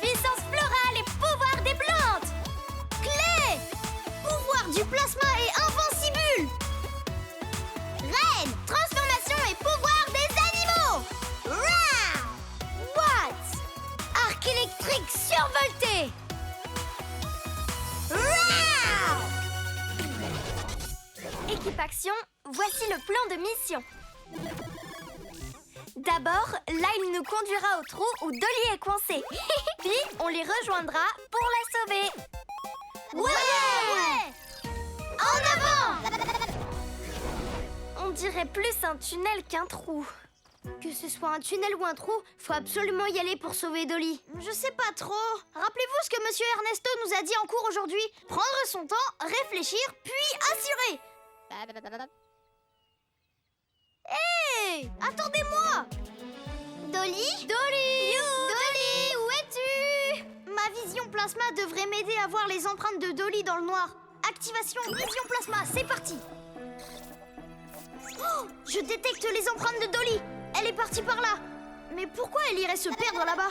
Puissance florale et pouvoir des plantes! Clé! Pouvoir du plasma et invincible! Reine! Transformation et pouvoir des animaux! Rah! What? Arc électrique survolté! Rah! Équipe Action, voici le plan de mission. D'abord, Lyle nous conduira au trou où Dolly est coincée. Puis, on les rejoindra pour la sauver. Ouais! En avant! On dirait plus un tunnel qu'un trou. Que ce soit un tunnel ou un trou, faut absolument y aller pour sauver Dolly. Je sais pas trop. Rappelez-vous ce que monsieur Ernesto nous a dit en cours aujourd'hui. Prendre son temps, réfléchir, puis assurer. Hey! Attendez-moi! Dolly? Dolly! Dolly, où es-tu? Ma vision plasma devrait m'aider à voir les empreintes de Dolly dans le noir. Activation vision plasma, c'est parti! Oh, je détecte les empreintes de Dolly. Elle est partie par là. Mais pourquoi elle irait se perdre là-bas?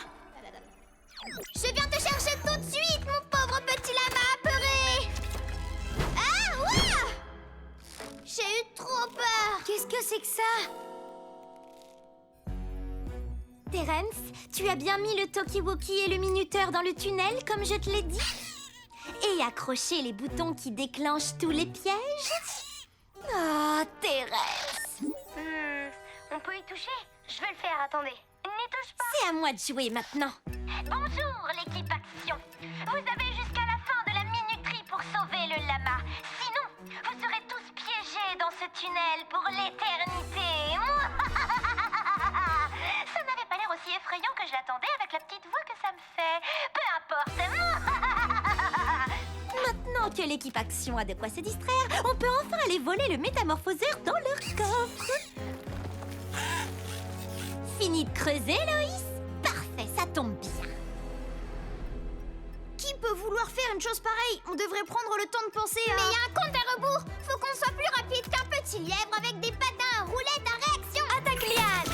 Je viens te chercher tout de suite, mon pauvre petit lama apeuré. Ah, ouah! J'ai eu trop peur. Qu'est-ce que c'est que ça? Terence, tu as bien mis le talkie-walkie et le minuteur dans le tunnel, comme je te l'ai dit? Et accroché les boutons qui déclenchent tous les pièges? Oh, Terence! On peut y toucher? Je vais le faire, attendez. N'y touche pas. C'est à moi de jouer maintenant. Bonjour, l'équipe Action. Vous avez jusqu'à la fin de la minuterie pour sauver le lama. Sinon, vous serez tous piégés dans ce tunnel pour l'éternité. Ça n'avait pas l'air aussi effrayant que je l'attendais avec la petite voix que ça me fait. Peu importe. Maintenant que l'équipe Action a de quoi se distraire, on peut enfin aller voler le métamorphoseur dans leur coffre. Fini de creuser, Loïs? Parfait, ça tombe bien. Qui peut vouloir faire une chose pareille? On devrait prendre le temps de penser à... Mais il y a un compte à rebours. Faut qu'on soit plus rapide qu'un petit lièvre avec des patins à roulettes à réaction. Attaque Liane!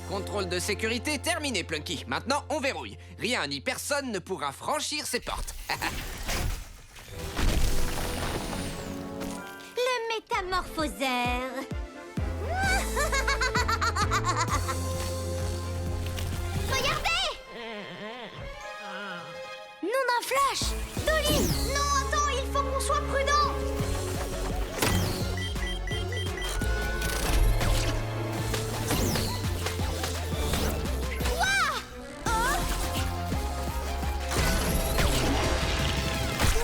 Contrôle de sécurité terminé, Plunky. Maintenant, on verrouille. Rien ni personne ne pourra franchir ces portes. Le métamorphoseur. Regardez! Non d'un flash! Dolly! Non, attends, il faut qu'on soit prudent! Ouah! Oh!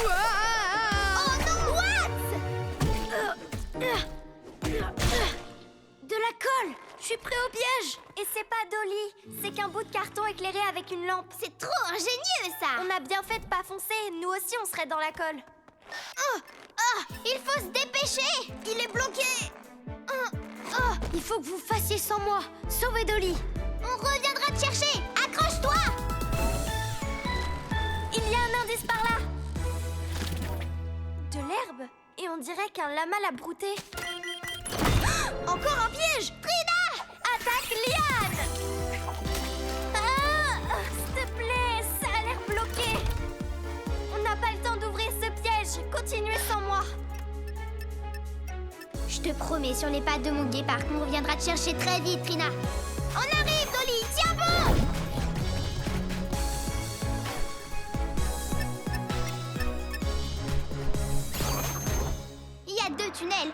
Oh non! What? De la colle! Je suis prêt au piège! Et c'est pas Dolly, c'est qu'un bout de carton éclairé avec une lampe. C'est trop ingénieux, ça! On a bien fait de pas foncer, nous aussi on serait dans la colle. Il faut se dépêcher! Il est bloqué! Il faut que vous fassiez sans moi. Sauvez Dolly! On reviendra te chercher! Accroche-toi! Il y a un indice par là! De l'herbe? Et on dirait qu'un lama l'a brouté. Encore un piège! Trina! Attaque Liane! S'il te plaît, ça a l'air bloqué. On n'a pas le temps d'ouvrir ce piège. Continuez sans moi. Je te promets sur les pattes de mon guépard qu'on reviendra te chercher très vite, Trina. On arrive, Dolly! Tiens bon! Il y a 2 tunnels.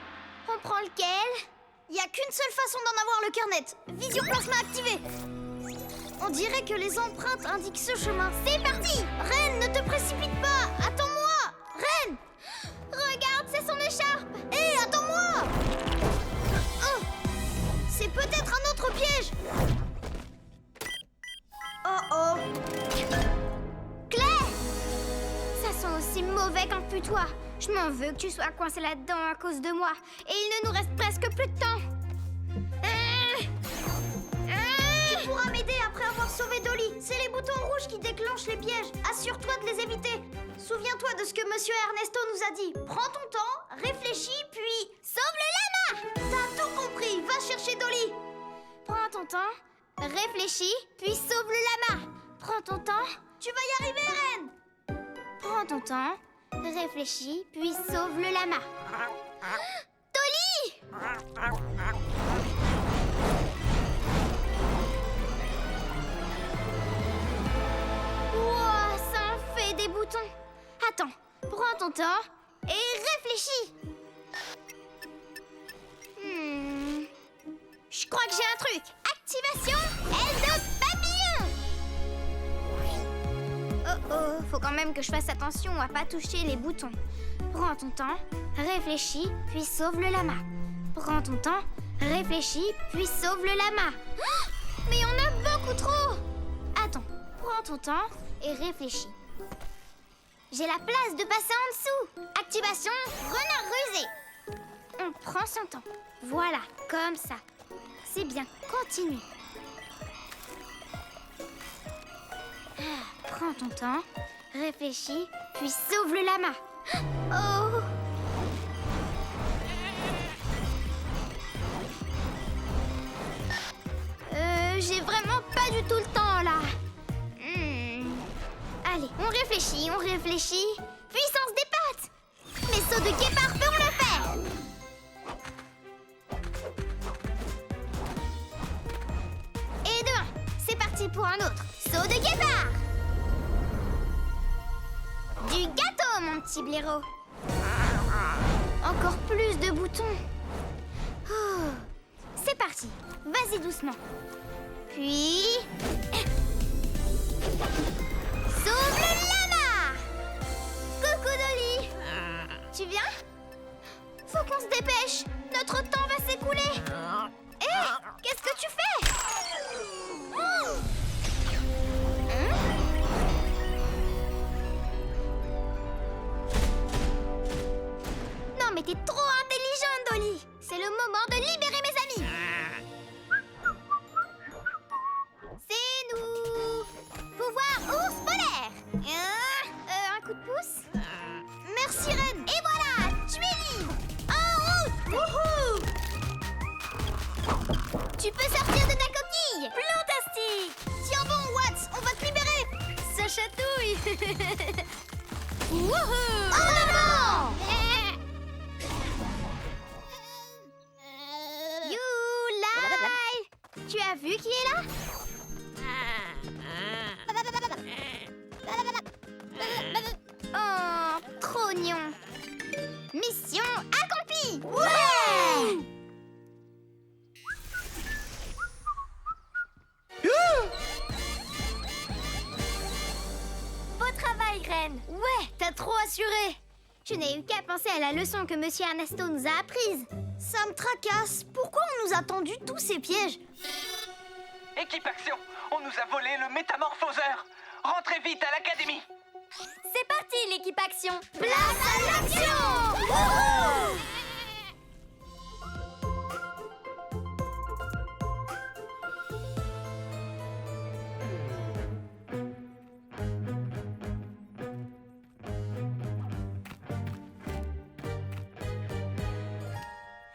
On prend lequel? Il n'y a qu'une seule façon d'en avoir le cœur net. Vision plasma activée. On dirait que les empreintes indiquent ce chemin. C'est parti! Reine, ne te précipite pas! Attends-moi! Reine! Regarde, c'est son écharpe! Hé, attends-moi! Oh! C'est peut-être un autre piège! Oh! Claire! Ça sent aussi mauvais qu'un putois. Je m'en veux que tu sois coincé là-dedans à cause de moi. Et il ne nous reste presque plus de temps. Tu pourras m'aider après avoir sauvé Dolly. C'est les boutons rouges qui déclenchent les pièges. Assure-toi de les éviter. Souviens-toi de ce que Monsieur Ernesto nous a dit. Prends ton temps, réfléchis, puis sauve le lama. T'as tout compris. Va chercher Dolly. Prends ton temps, réfléchis, puis sauve le lama. Prends ton temps. Tu vas y arriver, Reine. Prends ton temps, réfléchis, puis sauve le lama. Dolly! Wow, ça en fait des boutons. Attends, prends ton temps et réfléchis. Je crois que j'ai un truc. Activation aile de papillon. Oh, faut quand même que je fasse attention à pas toucher les boutons. Prends ton temps, réfléchis, puis sauve le lama. Prends ton temps, réfléchis, puis sauve le lama. Mais il y en a beaucoup trop. Attends, prends ton temps et réfléchis. J'ai la place de passer en dessous. Activation renard rusé. On prend son temps. Voilà, comme ça. C'est bien, continue. Prends ton temps, réfléchis, puis sauve le lama. Oh! J'ai vraiment pas du tout le temps, là. Allez, on réfléchit. Puissance des pattes! Les sauts de guépard feront l'affaire! Et de 1, c'est parti pour un autre. Saut de guépard! Du gâteau, mon petit blaireau. Encore plus de boutons. Oh. C'est parti. Vas-y doucement. Puis... Sauve le lama! Coucou Dolly! Tu viens? Faut qu'on se dépêche! Notre temps va s'écouler! Hé! Qu'est-ce que tu fais? Non mais t'es trop intelligente, Dolly! C'est le moment de libérer mes amis! C'est nous! Pouvoir ours polaire! Un coup de pouce? Merci, Reine! Et voilà! Tu es libre! En route! Wouhou! Tu peux sortir de ta coquille! Fantastique! Tiens bon, Watts! On va te libérer! Ça chatouille! Wouhou! En avant! Youlai! Tu as vu qui est là? Oh, trop mignon! Mission accomplie! Ouais! Beau travail, Reine! Ouais, t'as trop assuré! Je n'ai eu qu'à penser à la leçon que Monsieur Ernesto nous a apprise. Ça me tracasse. Pourquoi on nous a tendu tous ces pièges? Équipe Action, on nous a volé le métamorphoseur. Rentrez vite à l'académie. C'est parti, l'équipe Action! Place à l'action! Wouhou!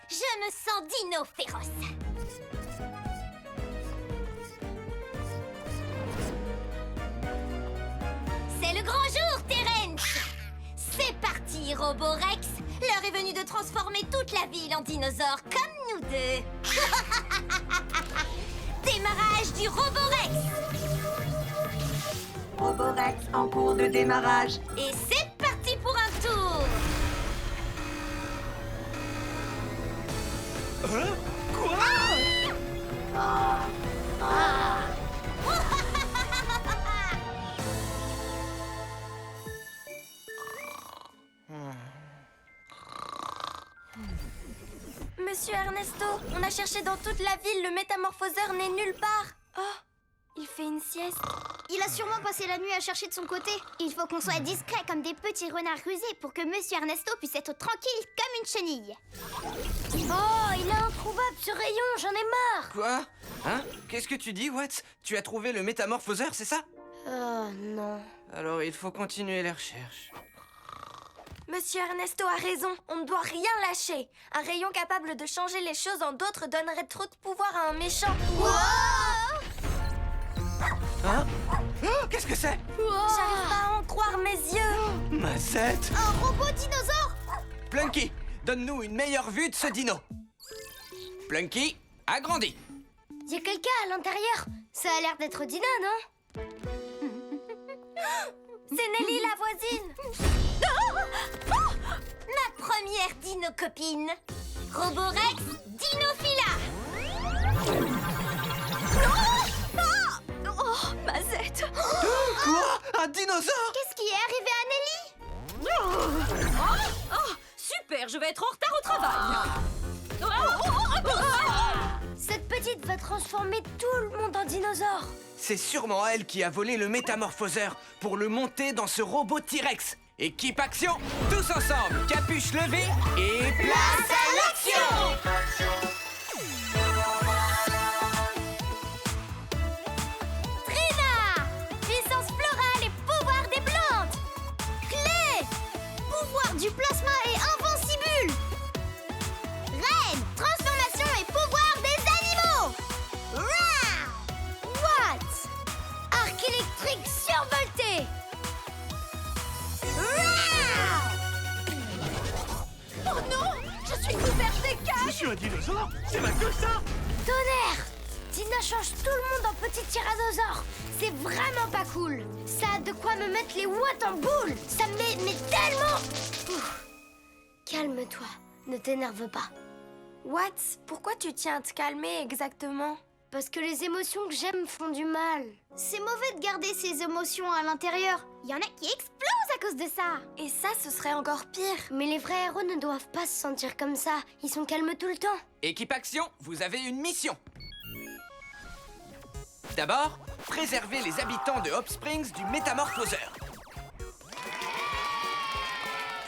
Je me sens dino féroce. C'est le grand jour, Terence! C'est parti, Roborex! L'heure est venue de transformer toute la ville en dinosaure comme nous deux. Démarrage du Roborex! Roborex en cours de démarrage. Et c'est parti pour un tour! Monsieur Ernesto, on a cherché dans toute la ville, le métamorphoseur n'est nulle part. Oh, il fait une sieste. Il a sûrement passé la nuit à chercher de son côté. Il faut qu'on soit discret comme des petits renards rusés pour que Monsieur Ernesto puisse être tranquille comme une chenille. Oh, il est introuvable ce rayon, j'en ai marre. Quoi? Hein? Qu'est-ce que tu dis, Watts? Tu as trouvé le métamorphoseur, c'est ça? Oh non. Alors il faut continuer les recherches. Monsieur Ernesto a raison, on ne doit rien lâcher. Un rayon capable de changer les choses en d'autres donnerait trop de pouvoir à un méchant. Hein? Qu'est-ce que c'est? J'arrive pas à en croire mes yeux. Mazette! Un robot dinosaure? Plunky, donne-nous une meilleure vue de ce dino. Plunky, agrandi. Y a quelqu'un à l'intérieur? Ça a l'air d'être Dina, non? C'est Nelly, la voisine. Ma première dino-copine! Roborex Dinophila! Oh, Mazette. Quoi? Un dinosaure? Qu'est-ce qui est arrivé à Nelly? Super, je vais être en retard au travail. Cette petite va transformer tout le monde en dinosaure. C'est sûrement elle qui a volé le métamorphoseur pour le monter dans ce robot T-Rex. Équipe Action, tous ensemble, capuche levée et place à l'action! Trina! Puissance florale et pouvoir des plantes. Clé! Pouvoir du plasma et invincibule. Reine! Transformation et pouvoir des animaux. Rah! What? Arc électrique survolté. Oh non! Je suis couverte d'écailles! Je suis un dinosaure? C'est mal que ça! Tonnerre! Dina change tout le monde en petit tyrannosaure! C'est vraiment pas cool! Ça a de quoi me mettre les watts en boule! Ça me met tellement... Ouf. Calme-toi, ne t'énerve pas. Watts, pourquoi tu tiens à te calmer exactement? Parce que les émotions que j'aime font du mal. C'est mauvais de garder ses émotions à l'intérieur. Il y en a qui explosent à cause de ça. Et ça, ce serait encore pire. Mais les vrais héros ne doivent pas se sentir comme ça. Ils sont calmes tout le temps. Équipe Action, vous avez une mission. D'abord, préserver les habitants de Hop Springs du métamorphoseur.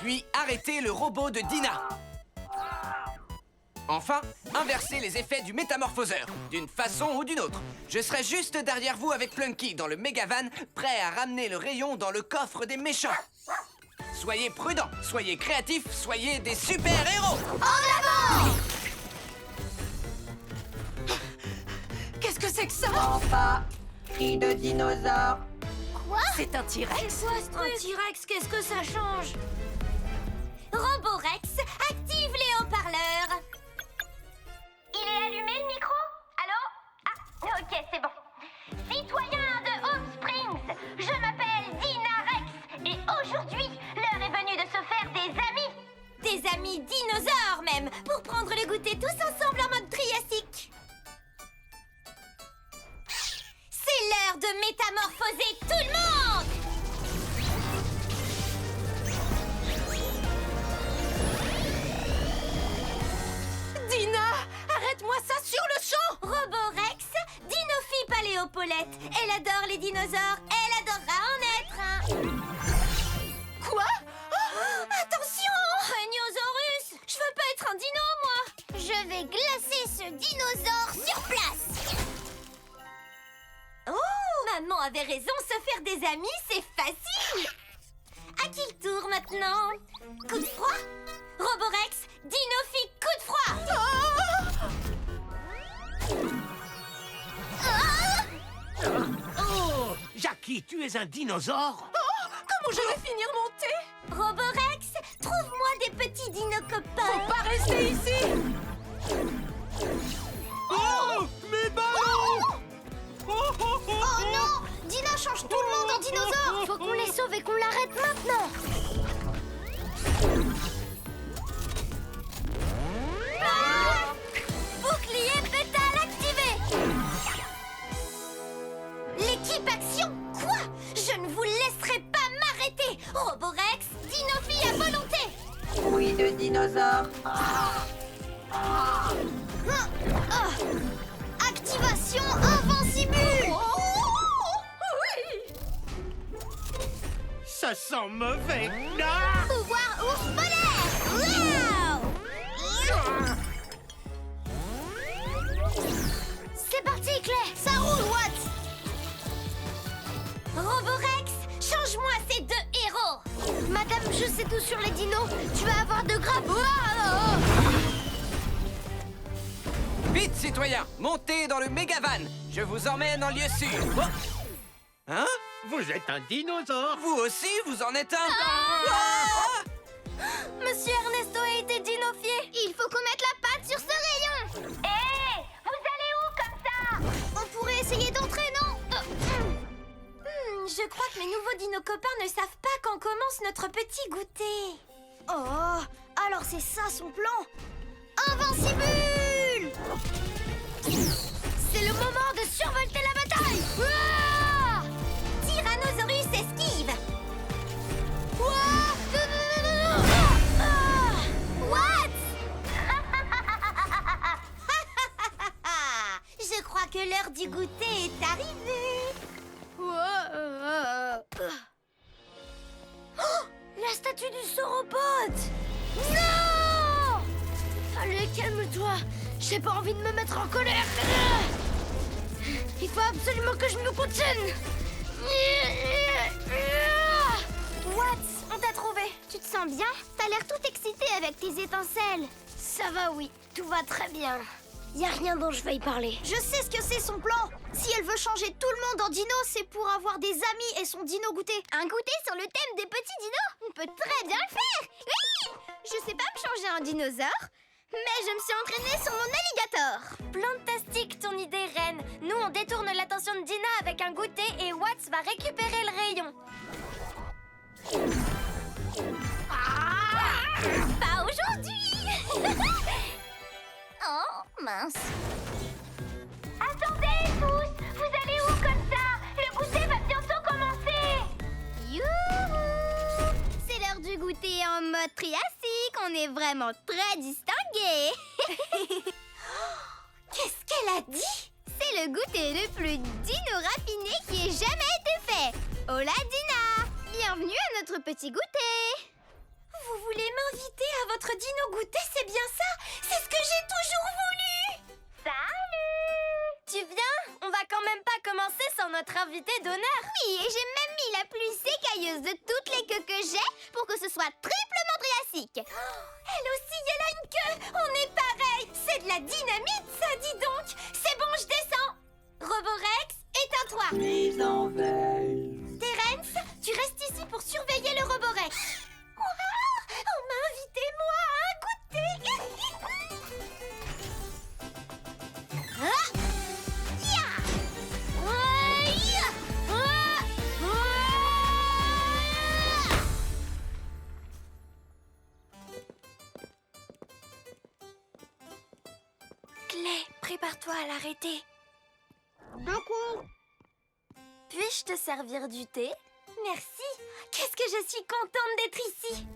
Puis arrêter le robot de Dina. Enfin, inverser les effets du métamorphoseur, d'une façon ou d'une autre. Je serai juste derrière vous avec Plunky dans le mégavan, prêt à ramener le rayon dans le coffre des méchants. Soyez prudents, soyez créatifs, soyez des super-héros. En avant! Qu'est-ce que c'est que ça? En bas, cri de dinosaure. Quoi? C'est un T-Rex. Un T-Rex, qu'est-ce que ça change? Roborex, active les haut-parleurs. Il est allumé le micro? Allô? Ah, ok, c'est bon. Citoyens de Home Springs, je m'appelle Dina Rex et aujourd'hui, l'heure est venue de se faire des amis. Des amis dinosaures même, pour prendre le goûter tous ensemble en mode triassique. C'est l'heure de métamorphoser tout le monde! Dina, arrête-moi ça sur le champ! Roborex, Dinophie Paléopolette. Elle adore les dinosaures. Elle adorera en être un. Quoi? Attention! Rhinosaurus! Je veux pas être un dino, moi! Je vais glacer ce dinosaure sur place! Oh! Maman avait raison, se faire des amis, c'est facile! À qui le tour maintenant? Coup de froid? Roborex, Dinophie, coup de froid! Oh, Jackie, tu es un dinosaure? Comment je vais finir mon thé? Roborex, trouve-moi des petits dino-copains! Faut pas rester ici! Oh, mes ballons! Oh non! Dina change tout le monde en dinosaure! Faut qu'on les sauve et qu'on l'arrête maintenant! Bouclier pétale activé! L'équipe Action, quoi? Je ne vous laisserai pas m'arrêter! Roborex, Dinophie à volonté! Bruit de dinosaure. Activation invincible! Ça sent mauvais. Ah! Pouvoir ours polaire! Wow! C'est parti, Clay! Ça roule, Watt! Roborex, change-moi ces deux héros! Madame, je sais tout sur les dinos. Tu vas avoir de graves... Vite, citoyens, montez dans le mégavan. Je vous emmène en lieu sûr. Oh. Hein? Vous êtes un dinosaure? Vous aussi, vous en êtes un? Monsieur Ernesto a été dinofié. Il faut qu'on mette la patte sur ce rayon. Hé! Vous allez où comme ça? On pourrait essayer d'entrer, non? Je crois que mes nouveaux dino-copains ne savent pas quand commence notre petit goûter. Oh, alors c'est ça son plan. Invincible! C'est le moment de survolter la bataille. Ouah! Tyrannosaurus esquive! Ouah! Non, non, non, non, non! Ah! What? Je crois que l'heure du goûter est arrivée. Oh, la statue du sauropode! Non! Allez, calme-toi. J'ai pas envie de me mettre en colère. Il faut absolument que je me contienne. What? On t'a trouvé. Tu te sens bien? T'as l'air tout excité avec tes étincelles. Ça va, oui. Tout va très bien. Y a rien dont je vais y parler. Je sais ce que c'est son plan. Si elle veut changer tout le monde en dino, c'est pour avoir des amis et son dino goûter. Un goûter sur le thème des petits dinos? On peut très bien le faire. Oui! Je sais pas me changer en dinosaure, mais je me suis entraînée sur mon alligator. Plantastique ton idée, reine. Nous, on détourne l'attention de Dina avec un goûter et Watts va récupérer le rayon. Pas aujourd'hui. Oh, mince. Attendez! mode triassique. On est vraiment très distingués. Qu'est-ce qu'elle a dit? C'est le goûter le plus dino raffiné qui ait jamais été fait. Hola Dina! Bienvenue à notre petit goûter. Vous voulez m'inviter à votre dino goûter, c'est bien ça? C'est ce que j'ai toujours voulu! Salut! Tu viens? On va quand même pas commencer sans notre invité d'honneur. Oui, et j'ai même mis la plus écailleuse de toutes les queues que j'ai pour que ce soit triplement triassique. Elle aussi, elle a une queue! On est pareil! C'est de la dynamite, ça, dis donc! C'est bon, je descends! Roborex, éteins-toi! Mise en veille. Terence, tu restes ici pour surveiller le Roborex. Wow, on m'a invité, moi, à un goûter! Ah! Ya! Ya! Clé, prépare-toi à l'arrêter. Puis-je te servir du thé? Merci. Qu'est-ce que je suis contente d'être ici.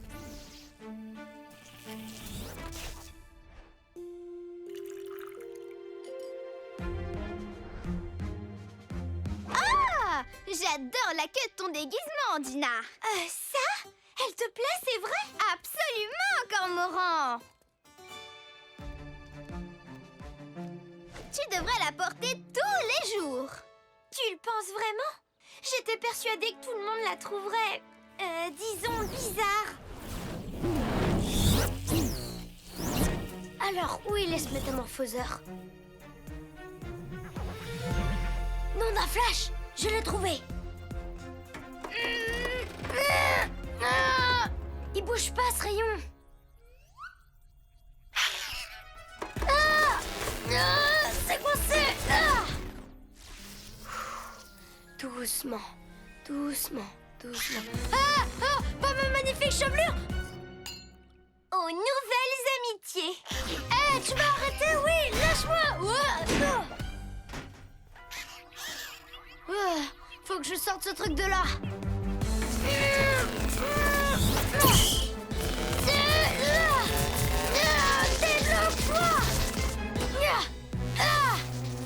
Ah! J'adore la queue de ton déguisement, Dina. Ça? Elle te plaît, c'est vrai? Absolument, Cormoran. Tu devrais la porter tous les jours. Tu le penses vraiment? J'étais persuadée que tout le monde la trouverait, disons, bizarre. Alors, où est ce métamorphoseur? Nom d'un flash! Je l'ai trouvé! Il bouge pas, ce rayon! C'est coincé! Doucement, doucement, doucement. Pas ma magnifique chevelure! Aux nouvelles amitiés! Tu m'as arrêté, oui! Lâche-moi! Faut que je sorte ce truc de là! Développe-toi!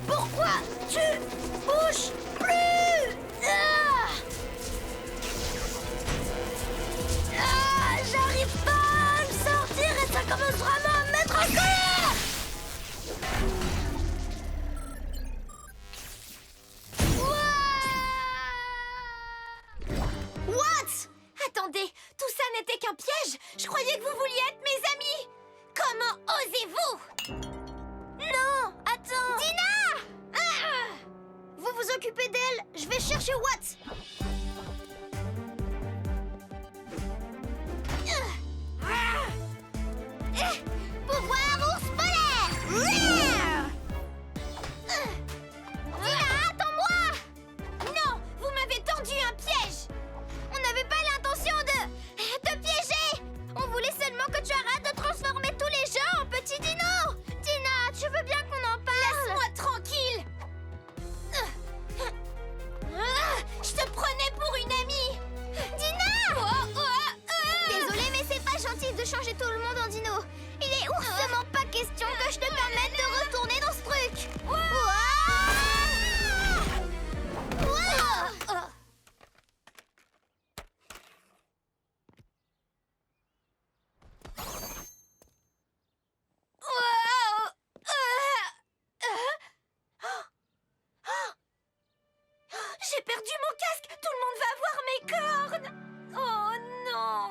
Pourquoi tu bouges plus? J'arrive pas à me sortir et ça commence vraiment à me mettre en colère! What? Attendez, tout ça n'était qu'un piège? Je croyais que vous vouliez être mes amis! Comment osez-vous? Non, attends! Dina! Vous vous occupez d'elle, je vais chercher Watt! Pouvoir ours polaire! Dina, attends-moi! Non, vous m'avez tendu un piège! On n'avait pas l'intention de piéger! On voulait seulement que tu arrêtes de transformer tous les gens en petits dinos! Dina, tu veux bien qu'on en parle? Laisse-moi tranquille! Je te prenais pour une amie! Dina! Désolée, mais c'est pas gentil de changer tout le monde en dino. Il est oursement pas question que je te permette de retourner dans ce truc! J'ai perdu mon casque! Tout le monde va voir mes cornes! Oh non!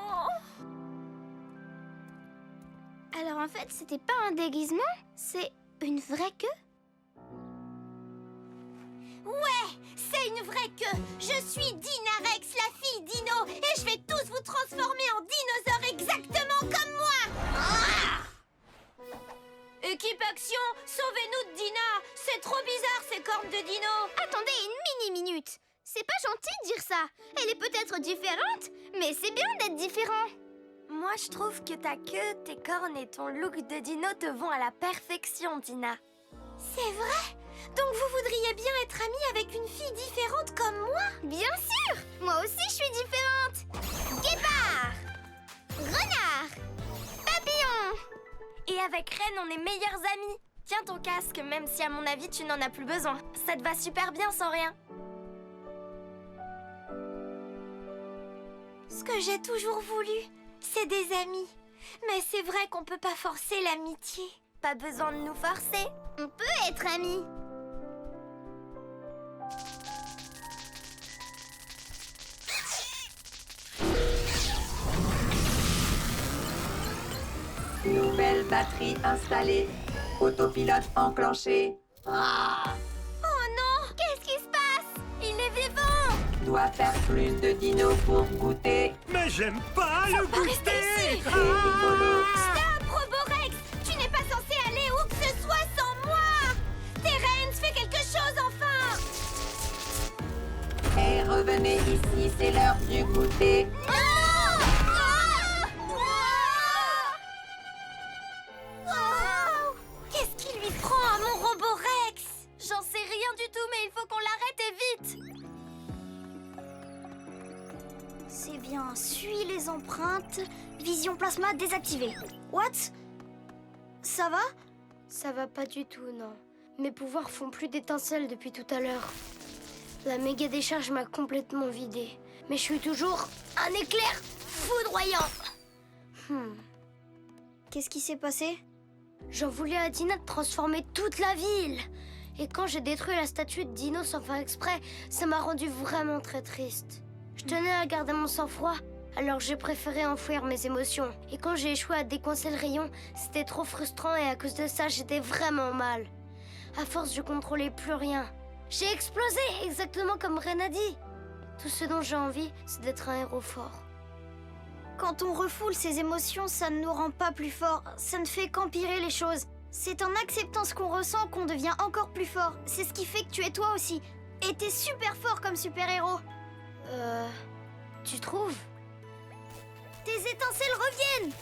Alors en fait, c'était pas un déguisement, c'est une vraie queue? Ouais, c'est une vraie queue! Je suis Dinarex, la fille dino, et je vais tous vous transformer en dinosaures exactement comme moi! Équipe action, sauvez-nous de Dina! C'est trop bizarre ces cornes de dino! Attendez une mini-minute. C'est pas gentil de dire ça. Elle est peut-être différente, mais c'est bien d'être différent. Moi, je trouve que ta queue, tes cornes et ton look de dino te vont à la perfection, Dina. C'est vrai? Donc vous voudriez bien être amie avec une fille différente comme moi? Bien sûr! Moi aussi, je suis différente. Guépard! Renard! avec Ren, on est meilleurs amis. Tiens ton casque, même si à mon avis tu n'en as plus besoin. Ça te va super bien sans rien. Ce que j'ai toujours voulu, c'est des amis. Mais c'est vrai qu'on peut pas forcer l'amitié. Pas besoin de nous forcer. On peut être amis. Nouvelle batterie installée. Autopilote enclenché. Ah! Oh non! Qu'est-ce qui se passe? Il est vivant! Doit faire plus de dinos pour goûter. Mais j'aime pas le goûter. C'est rigolo. Stop, Roborex! Tu n'es pas censé aller où que ce soit sans moi! Terence, fais quelque chose enfin! Et revenez ici, c'est l'heure du goûter. Qu'est-ce qui lui prend à mon Roborex? J'en sais rien du tout, mais il faut qu'on l'arrête et vite! C'est bien, suis les empreintes, vision plasma désactivée. What? Ça va? Ça va pas du tout, non. Mes pouvoirs font plus d'étincelles depuis tout à l'heure. La méga décharge m'a complètement vidée. Mais je suis toujours un éclair foudroyant. Qu'est-ce qui s'est passé? J'en voulais à Dina de transformer toute la ville. Et quand j'ai détruit la statue de Dino sans faire exprès, ça m'a rendu vraiment très triste. Je tenais à garder mon sang-froid, alors j'ai préféré enfouir mes émotions. Et quand j'ai échoué à décoincer le rayon, c'était trop frustrant et à cause de ça, j'étais vraiment mal. À force, je contrôlais plus rien. J'ai explosé, exactement comme Ren a dit. Tout ce dont j'ai envie, c'est d'être un héros fort. Quand on refoule ses émotions, ça ne nous rend pas plus forts. Ça ne fait qu'empirer les choses. C'est en acceptant ce qu'on ressent qu'on devient encore plus fort. C'est ce qui fait que tu es toi aussi. Et t'es super fort comme super-héros. Tu trouves? Tes étincelles reviennent!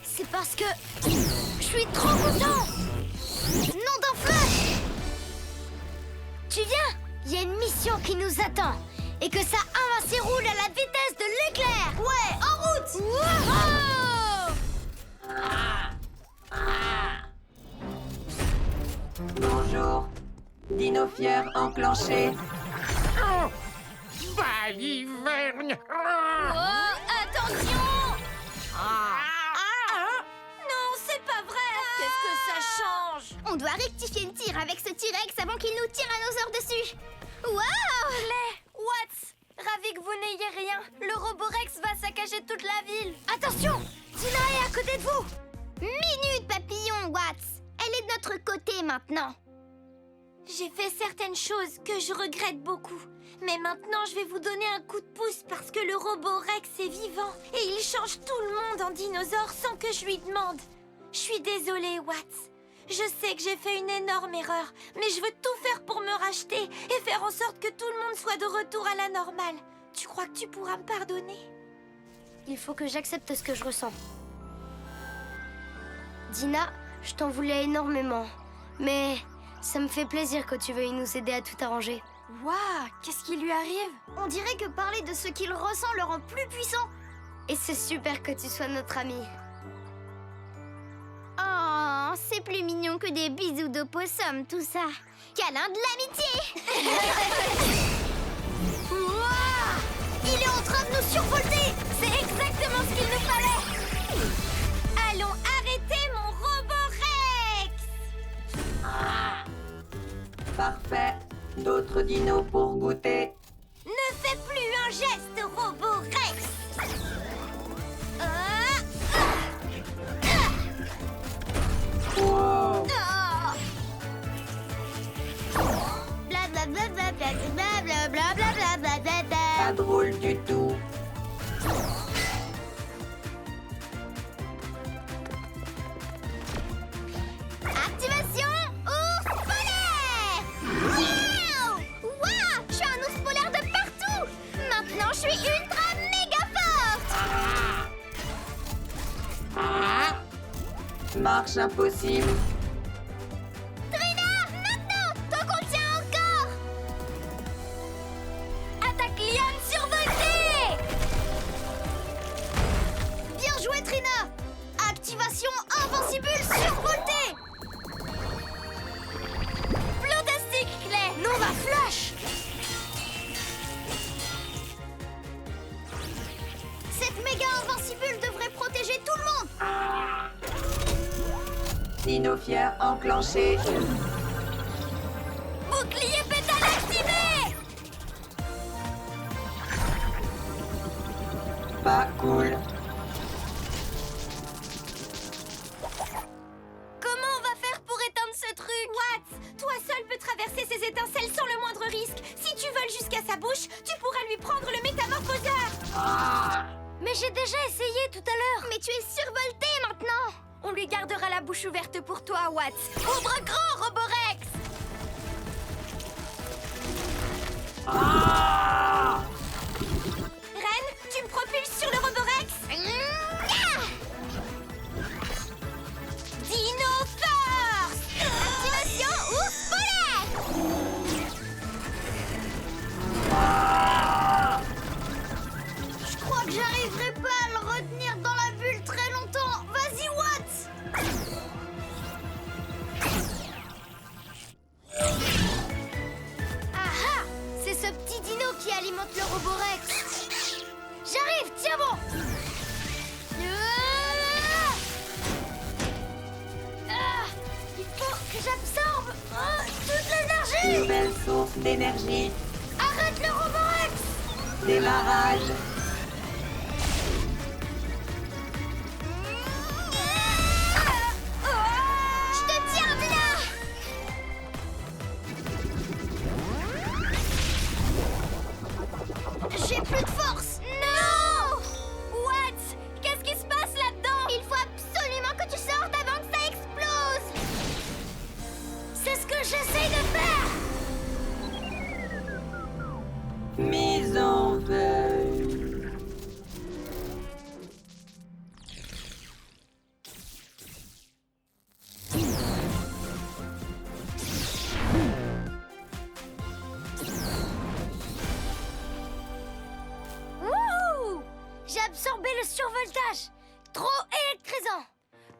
C'est parce que je suis trop content! Nom d'un flash! Tu viens? Il y a une mission qui nous attend. Et que ça amasse et roule à la vitesse de l'éclair! Ouais, en route! Wouhou! Bonjour. Dino fier enclenché. Oh, Baliverne. Oh, attention! Non, c'est pas vrai. Qu'est-ce que ça change? On doit rectifier le tir avec ce T-Rex avant qu'il nous tire à nos heures dessus. Waouh! Watts, ravi que vous n'ayez rien. Le Roborex va saccager toute la ville. Attention! Tina est à côté de vous. Minute, papillon, Watts. Elle est de notre côté maintenant. J'ai fait certaines choses que je regrette beaucoup. Mais maintenant, je vais vous donner un coup de pouce parce que le Roborex est vivant. Et il change tout le monde en dinosaure sans que je lui demande. Je suis désolée, Watts. Je sais que j'ai fait une énorme erreur, mais je veux tout faire pour me racheter et faire en sorte que tout le monde soit de retour à la normale. Tu crois que tu pourras me pardonner? Il faut que j'accepte ce que je ressens. Dina, je t'en voulais énormément. Mais ça me fait plaisir que tu veuilles nous aider à tout arranger. Waouh, qu'est-ce qui lui arrive? On dirait que parler de ce qu'il ressent le rend plus puissant. Et c'est super que tu sois notre ami. Oh, c'est plus mignon que des bisous d'opossum, tout ça. Câlin de l'amitié. Wow! Il est en train de nous survolter. C'est exactement ce qu'il nous fallait. Allons arrêter mon Roborex! Parfait. D'autres dinos pour goûter. Ne fais plus un geste, Roborex! Wow. Pas drôle du tout. Activation ours polaire! Wow! Wow! Je suis un ours polaire de partout! Maintenant, je suis ultra méga forte! Marche impossible. Trina, maintenant! Tant qu'on tient encore! Attaque liane survoltée! Bien joué, Trina! Activation inversée! Dino fier enclenché. Bouclier pétale activé! Pas cool. Comment on va faire pour éteindre ce truc? Watts, toi seul peux traverser ces étincelles sans le moindre risque. Si tu voles jusqu'à sa bouche, tu pourras lui prendre le métamorphoseur. Mais j'ai déjà essayé tout à l'heure. Mais tu es survolté maintenant. On lui gardera la bouche ouverte pour toi, Watts. Ouvre grand, Roborex! Ren, tu me propulses sur le Roborex? Dino Force! Activation ouf polaire. Je crois que j'arriverai pas à le retenir dans la bulle très longtemps. Vas-y, Watts. Ah, c'est ce petit dino qui alimente le Roborex. J'arrive, tiens bon. Il faut que j'absorbe toute l'énergie. Nouvelle source d'énergie. Arrête le Roborex. Démarrage. Je te tiens, Dina. J'ai plus de force. Non. Watts, qu'est-ce qui se passe là-dedans? Il faut absolument que tu sortes avant que ça explose. C'est ce que j'essaye de faire. Mise en veille. Wouhou! J'ai absorbé le survoltage. Trop électrisant.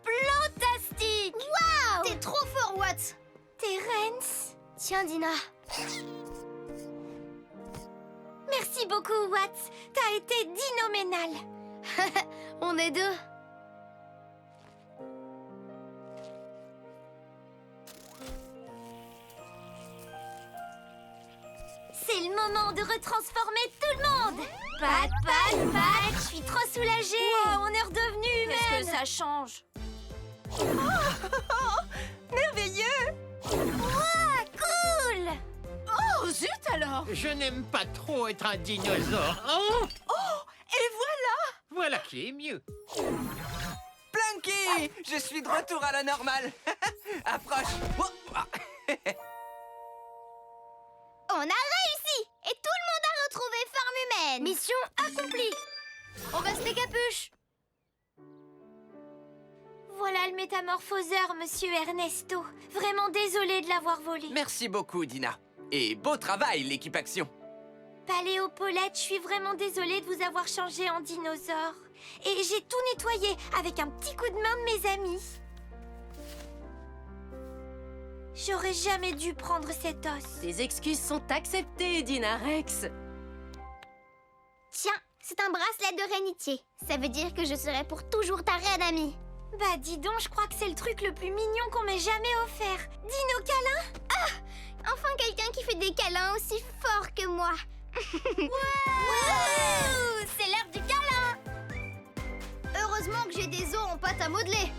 Fantastique! Waouh! T'es trop fort, Watts. Terence, Tiens, Dina. merci beaucoup, Watts. T'as été dinoménal. On est deux. C'est le moment de retransformer tout le monde. Pat, pat, pat, je suis trop soulagée. Wow, on est redevenu humaine. Qu'est-ce que ça change? Merveilleux. Wow, cool. Oh, zut alors! Je n'aime pas trop être un dinosaure. Oh, Et voilà! voilà qui est mieux. Plunky! Je suis de retour à la normale. Approche. On a réussi. Et tout le monde a retrouvé forme humaine. Mission accomplie. On reste les capuches. Voilà le métamorphoseur, monsieur Ernesto. Vraiment désolée de l'avoir volé. Merci beaucoup, Dina. Et beau travail, l'équipe Action. Paléopaulette, je suis vraiment désolée de vous avoir changé en dinosaure. Et j'ai tout nettoyé avec un petit coup de main de mes amis. J'aurais jamais dû prendre cet os. Tes excuses sont acceptées, Dinarex. Tiens, c'est un bracelet de rénitier. Ça veut dire que je serai pour toujours ta reine amie. Bah dis donc, je crois que c'est le truc le plus mignon qu'on m'ait jamais offert. Dino câlin. Enfin quelqu'un qui fait des câlins aussi forts que moi. Wouh, c'est l'heure du câlin. Heureusement que j'ai des os en pâte à modeler.